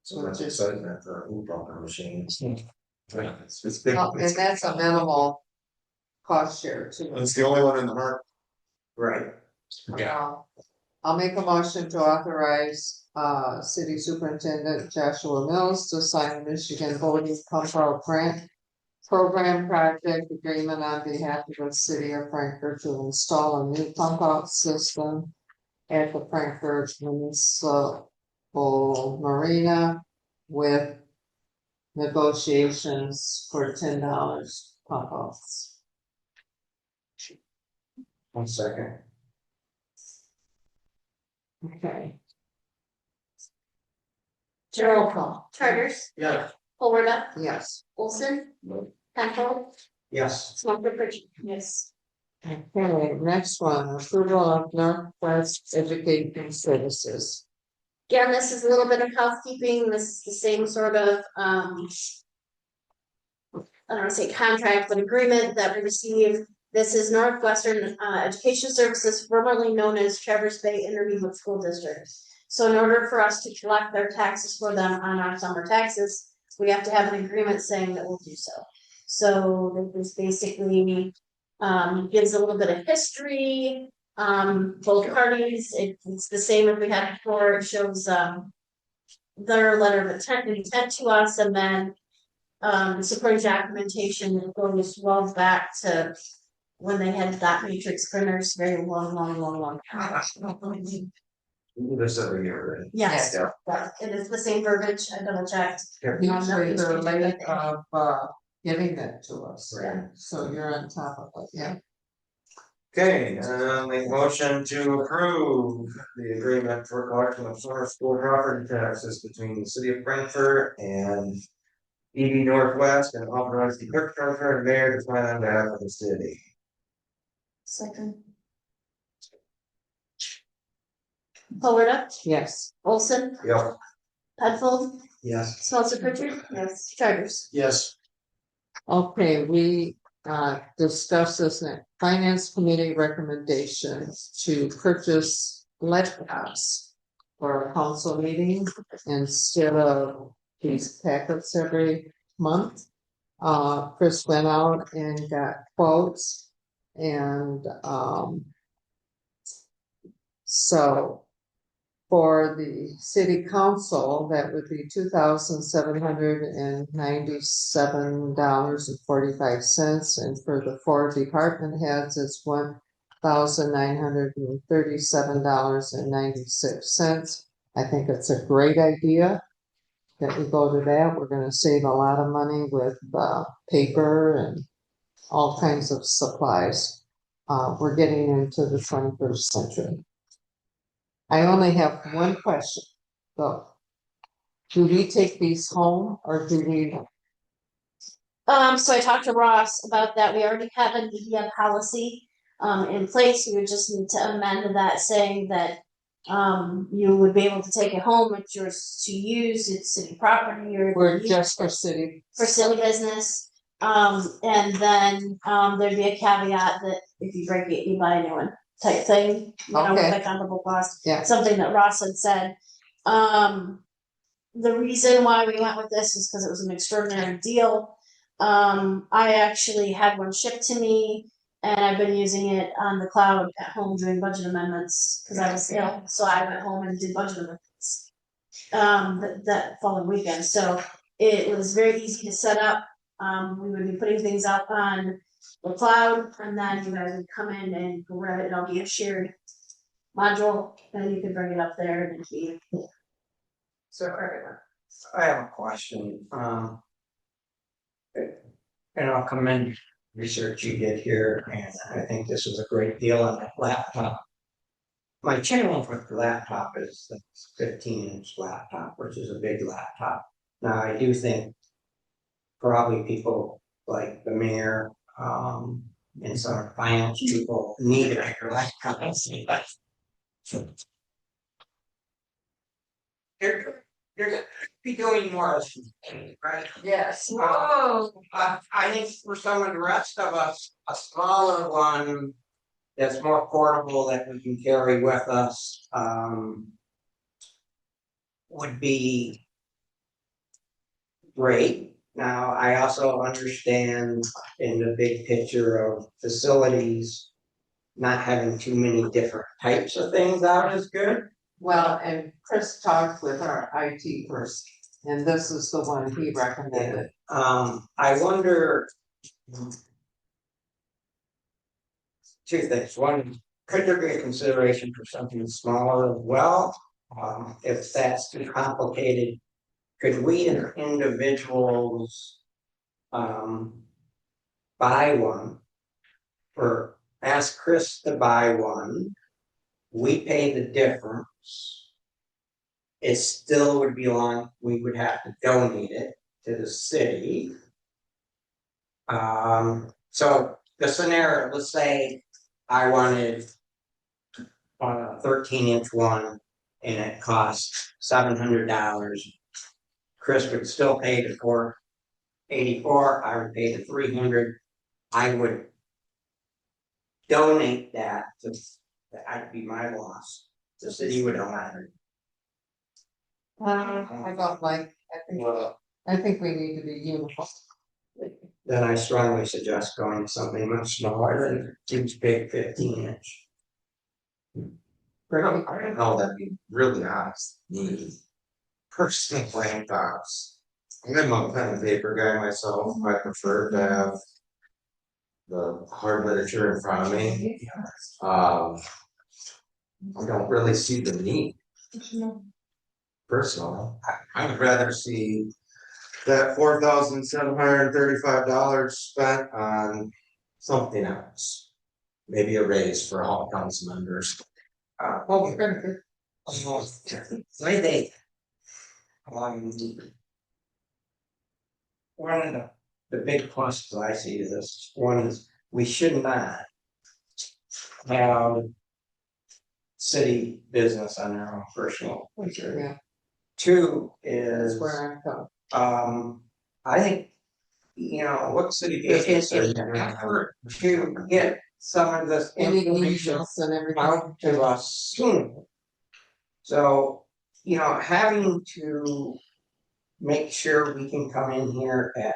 So that's exciting that the Uber machines. It's big. Well, and that's a minimal cost share too. It's the only one in the market. Right. I'll make a motion to authorize city superintendent Joshua Mills to sign the Michigan Voting Pump Out Grant Program Project Agreement on behalf of the city of Frankfurt to install a new pump out system at the Frankfurt Municipal Marina with negotiations for $10 pump outs. 1 second. Okay. Roll call. Charters, Yeah. Florida, Yes. Olson, Penfold, Yes. Smoker Pritchard. Yes. Okay, next one, approval of Northwest Education Services. Again, this is a little bit of housekeeping. This is the same sort of, I don't want to say contract, but agreement that we received. This is Northwestern Education Services, formerly known as Traverse Bay Intermediate School District. So in order for us to collect their taxes for them on our summer taxes, we have to have an agreement saying that we'll do so. So this basically gives a little bit of history. Both parties, it's the same as we had before. It shows their letter of intent to us, and then supporting documentation goes well back to when they had dot matrix printers, very long time. This every year, right? Yes, it is the same verbiage. I double checked. Usually they're late of giving that to us, Yeah. so you're on top of it, yeah. Okay, make motion to approve the agreement for collection of summer school property taxes between the city of Frankfurt and ED Northwest, and authorize the clerk treasurer and mayor to sign on behalf of the city. Second. Florida, Yes. Olson, Yep. Penfold, Yes. Smelter Pritchard. Yes. Charters. Yes. Okay, we discussed this in finance committee recommendations to purchase laptops for a council meeting instead of these packets every month. Chris went out and got quotes and, so for the city council, that would be $2,797.45, and for the 4 department heads, it's $1,937.96. I think it's a great idea that we go to that. We're gonna save a lot of money with paper and all kinds of supplies. We're getting into the 21st century. I only have one question, though. Do we take these home or do we? So I talked to Ross about that. We already have a media policy in place. We would just need to amend that saying that you would be able to take it home. It's yours to use. It's city property or We're just for city. business. And then there'd be a caveat that if you break it, you buy a new one type thing. You know, with Okay. like comparable cost. Yeah. Something that Ross had said. The reason why we went with this is because it was an extraordinary deal. I actually had one shipped to me and I've been using it on the cloud at home doing budget amendments because I was ill. So I went home and did budget amendments that following weekend. So it was very easy to set up. We would be putting things up on the cloud and then you guys would come in and grab it. It'll be a shared module and you can bring it up there and be so everyone. I have a question, and I'll commend research you did here, and I think this was a great deal on that laptop. My challenge with the laptop is the 15-inch laptop, which is a big laptop. Now, I do think probably people like the mayor, and some finance people need a bigger laptop. You're be doing more, right? Yes. I think for some of the rest of us, a smaller one that's more portable that we can carry with us, would be great. Now, I also understand in the big picture of facilities, not having too many different types of things out is good. Well, and Chris talked with our IT person, and this is the one he recommended. I wonder. Two things. One, could there be a consideration for something smaller as well? If that's too complicated, could we as individuals buy one? Or ask Chris to buy one, we pay the difference. It still would belong, we would have to donate it to the city. So the scenario, let's say I wanted a 13-inch one and it cost $700. Chris would still pay the $484, I would pay the $300. I would donate that to, that'd be my loss. The city would own it. I don't like, I think we need to be uniform. Then I strongly suggest going to something much smaller than Duke's big 15-inch. I don't know, that'd be really honest. The personal laptops. I'm a pen and paper guy myself. I prefer to have the hard literature in front of me. I don't really see the need. Personally, I would rather see that $4,735 spent on something else. Maybe a raise for all council members. Well, we're gonna get. Why they? One of the big pluses I see to this, one is we should not have city business on their own personal computer. Yeah. Two That's is, where I'm going. I think, you know, what city business is an effort to get some of this Any information emails and everything. out to us soon. So you know, having to make sure we can come in here at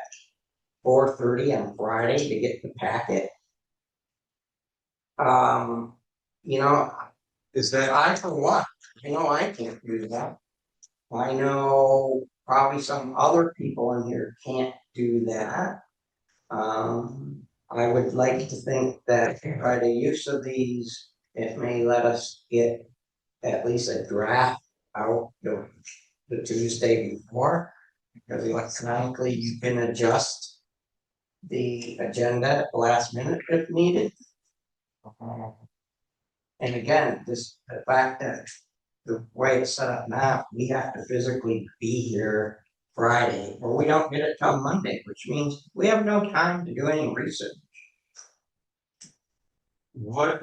4:30 on Friday to get the packet. You know, Is that, I for one, I know I can't do that. I know probably some other people in here can't do that. I would like to think that by the use of these, it may let us get at least a draft out the Tuesday before. Because electronically you can adjust the agenda at the last minute if needed. And again, the fact that the way it's set up now, we have to physically be here Friday, or we don't get it till Monday, which means we have no time to do any research. what?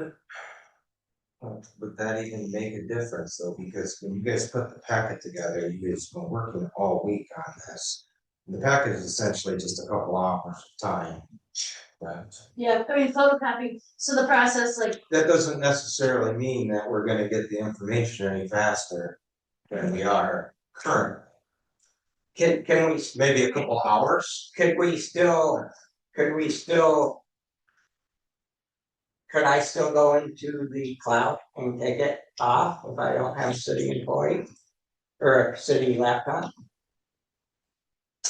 Would that even make a difference though? Because when you guys put the packet together, you guys been working all week on this. The packet is essentially just a couple hours of time. Right? Yeah, I mean, photocopy, so the process, like, That doesn't necessarily mean that we're gonna get the information any faster than we are currently. Can we, Maybe a couple hours. could we still, could I still go into the cloud and take it off if I don't have a city employee? Or a city laptop?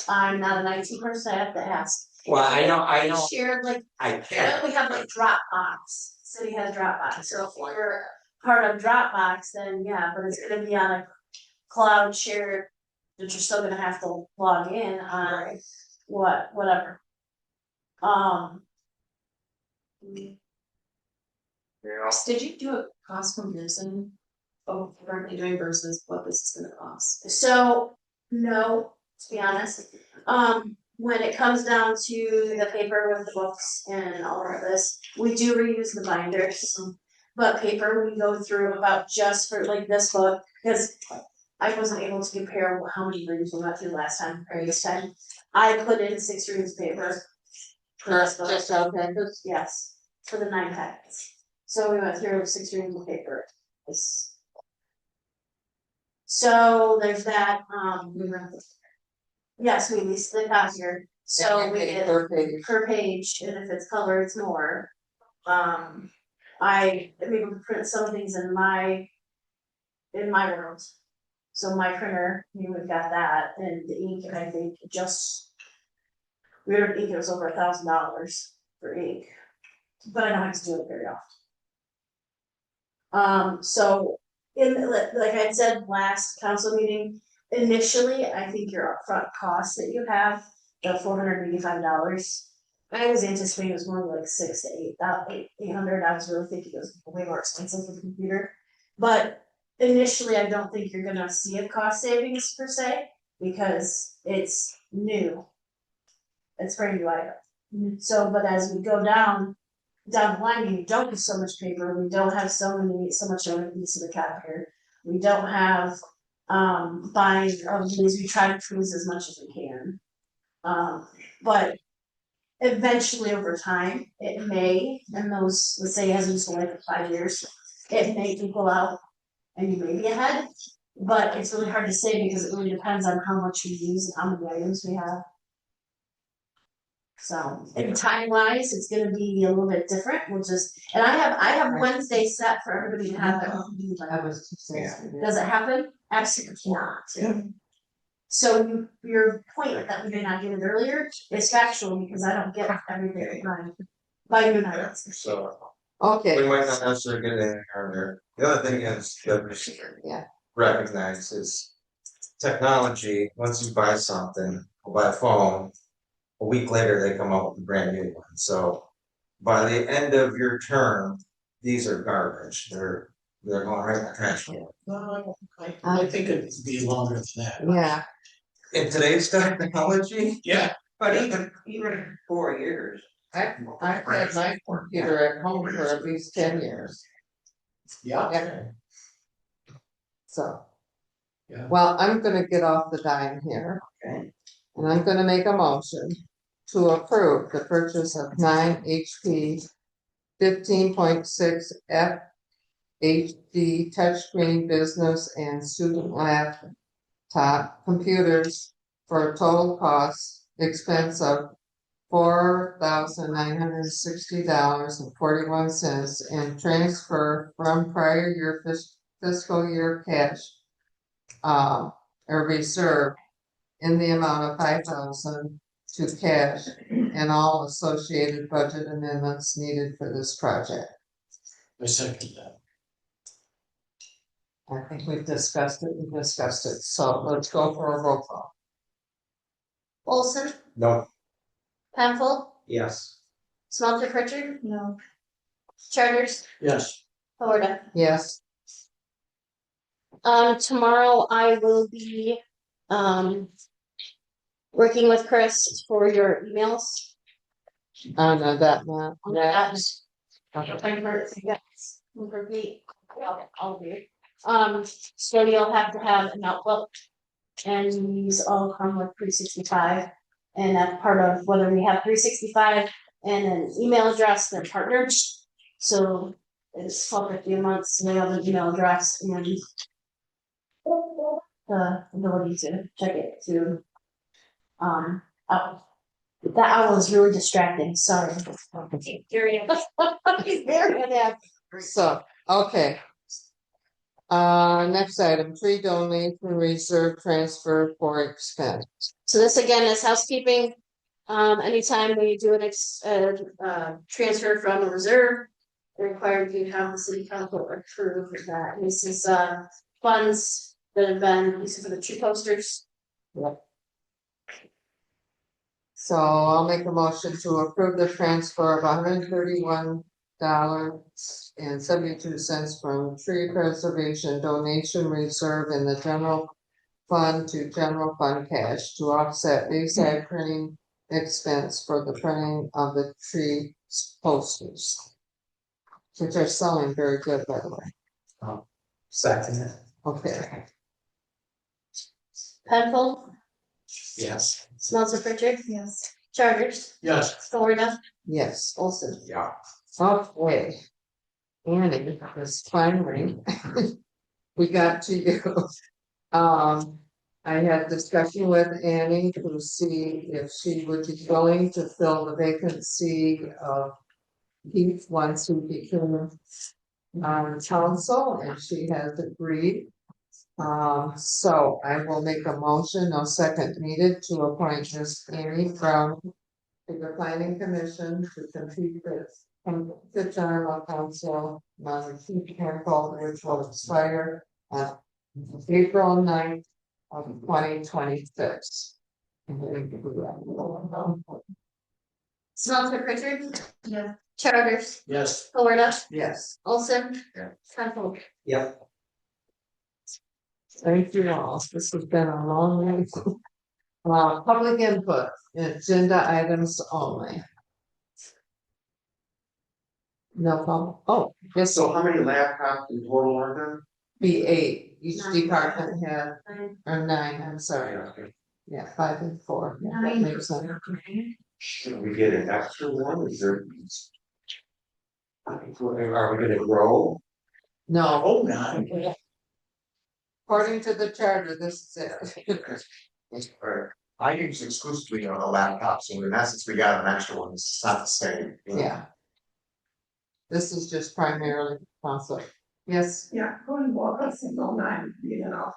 I'm not an IT person, I have to ask. Well, I know, Shared, like, I can. we have like Dropbox, city has Dropbox, so if you're part of Dropbox, then yeah, but it's gonna be on a cloud shared. That you're still gonna have to log in on whatever. Did you do a cost comparison of what we're currently doing versus what this is gonna cost? So, no, to be honest, when it comes down to the paper with the books and all of this, we do reuse the binders. But paper, we go through about just for like this book, because I wasn't able to compare how many reams we went through last time or this time. I put in 6 reams of paper. For this book. Just okay, Yes, for the 9 packets. So we went through 6 reams of paper. So there's that, yes, we leased the copier, so we did per page, and if it's color, it's more. I am able to print some things in my world. So my printer, we've got that, and the ink, I think, we were ink, it was over $1,000 for ink. But I don't have to do it very often. So like I said last council meeting, initially, I think your upfront cost that you have, the $485. I was anticipating it was more like $600 to $800. I was really thinking it was way more expensive for the computer. But initially, I don't think you're gonna see a cost savings per se, because it's new. It's brand new item. So, but as we go down the line, we don't have so much paper, we don't have so much of a piece of the copier. We don't have buying of these, we try to freeze as much as we can. But eventually over time, it may, and those, let's say it hasn't used like for 5 years, it may equal out and you may be ahead. But it's really hard to say because it really depends on how much we use and how many items we have. So, and time wise, it's gonna be a little bit different, and I have Wednesday set for everybody to have it. Does it happen? Absolutely not. So your point that we may not get it earlier is factual, because I don't get everything by midnight. So okay. we might not necessarily get it earlier. The other thing is that we should recognize is technology. Once you buy something, or buy a phone, a week later they come up with a brand new one. So by the end of your term, these are garbage. They're going right in the trash can. No, I think it'd be longer than that. Yeah, In today's technology, Yeah. But even 4 years. I've had my computer at home for at least 10 years. Yeah. So. Yeah. Well, I'm gonna get off the dime here. Okay. And I'm gonna make a motion to approve the purchase of 9 HP 15.6 HD touchscreen business and student laptop computers for a total cost expense of $4,960.41 and transfer from prior year fiscal year cash or reserve in the amount of $5,000 to cash and all associated budget amendments needed for this project. I second that. I think we've discussed it, so let's go for a roll call. Olson, No. Penfold, Yes. Smelter Pritchard. No. Charters, Yes, Florida. Yes, Tomorrow I will be, working with Chris for your emails. I know that one. On that. Yes. I'll be. So you'll have to have an outlook. And these all come with 365. And that's part of whether we have 365 and an email address, they're partnered. So it's $12.50 a month, so they have an email address and then the ability to check it to out. That owl is really distracting, sorry. He's very unhappy. So, okay. Next item, tree donation reserve transfer for expense. So this again is housekeeping. Anytime we do transfer from a reserve, they're required to have the city council approve that. And this is funds that have been used for the tree posters. So I'll make a motion to approve the transfer of $131.72 from tree preservation donation reserve in the general fund to general fund cash to offset Bayside printing expense for the printing of the tree posters, which are selling very good, by the way. Second. Okay, Penfold, Yes. Smelter Pritchard. Yes. Charters, yes, Florida. yes. Olson. Yeah. Okay. Annie, this finally, we got to you. I had discussion with Annie to see if she would be willing to fill the vacancy of Keith once he became council, and she has agreed. So I will make a motion, no second needed, to appoint Miss Annie Brown to the planning commission to complete the term of council, Keith Campbell, which will expire on April 9th of 2026. Smelter Pritchard. Yeah. Charters, yes. Florida. Yes, Olson. Yeah. Penfold. Yep. thank you all. This has been a long week. Public input, agenda items only. No problem. Oh, yes, So so how many laptops in total are there? be 8, each 9. department had, 9. or 9, I'm sorry. Yeah, 5 and 4. Yeah, that 9. makes sense. Should we get an extra one? Is there? Are we gonna grow? No, Oh, not. according to the charter, this is it. Right. I use exclusively on a laptop, so in essence, we got an extra one, it's not the same. Yeah. This is just primarily council. Yes, Yeah, going workers in online, you know.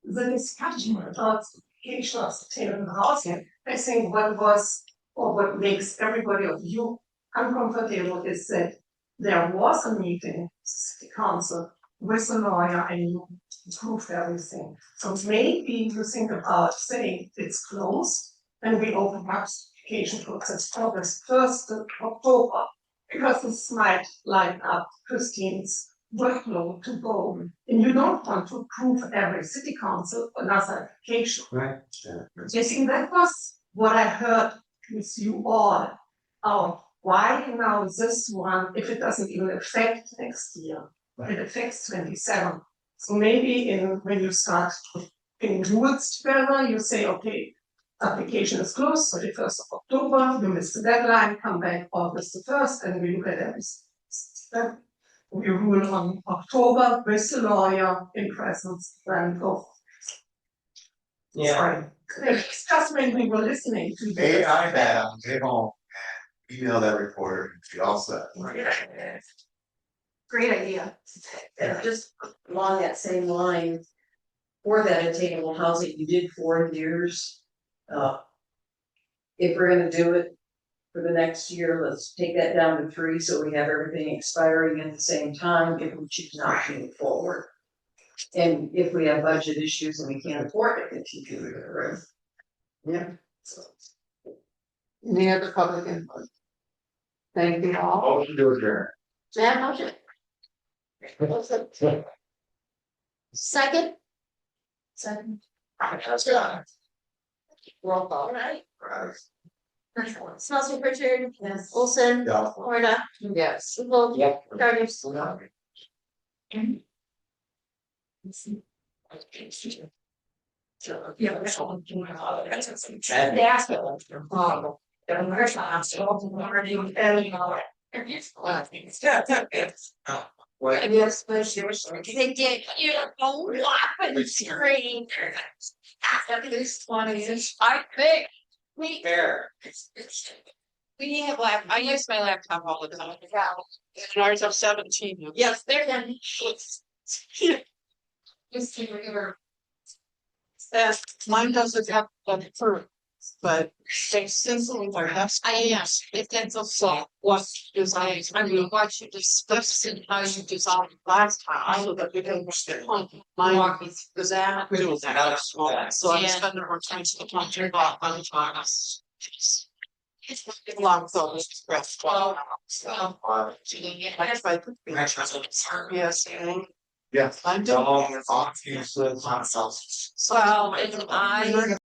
The discussion about education of sustainable housing, I think what was, or what makes everybody of you uncomfortable is that there was a meeting, city council, with a lawyer and you approved everything. So maybe you think about saying it's closed and we open up application process August 1st of October, because this might line up Christine's workload to go. And you don't want to approve every city council another application. Right. I think that was what I heard with you all. Why now this one, if it doesn't even affect next year, it affects 27. So maybe when you start putting rules together, you say, okay, application is closed, 31st of October, you miss the deadline, come back August the 1st, and we look at everything. we rule on October with the lawyer in presence then of. Sorry. It's just when we were listening to. Hey, I bet, stay home, and email that reporter, and she all set. Great idea. And just along that same line, for that attainable housing, you did 4 years. If we're gonna do it for the next year, let's take that down to 3, so we have everything expiring at the same time, if we choose not to move forward. And if we have budget issues and we can't afford it, continue to the room. Yeah. Any other public input? Thank you all. Motion to adjourn. May I have a motion? Second? Second. Roll call. Alright. Smells Richard. Yes. Olson. Yeah. Florida. Yes. Wolf. Gardner. Yes, They did, you know, whopping screen. At least 20 I think. We. Fair. We have I use my laptop all the time. And ours are 17. Yes, they're done. Mine doesn't have that fruit, but they simple are best. Yes, it tends to solve what design. I mean, what you discussed and how you designed last time, so that we can understand. Mine is that really that small, so I spend more time to the country about on the long so express. Yes. Yes. I'm doing. Long, off, useless. Well, and I.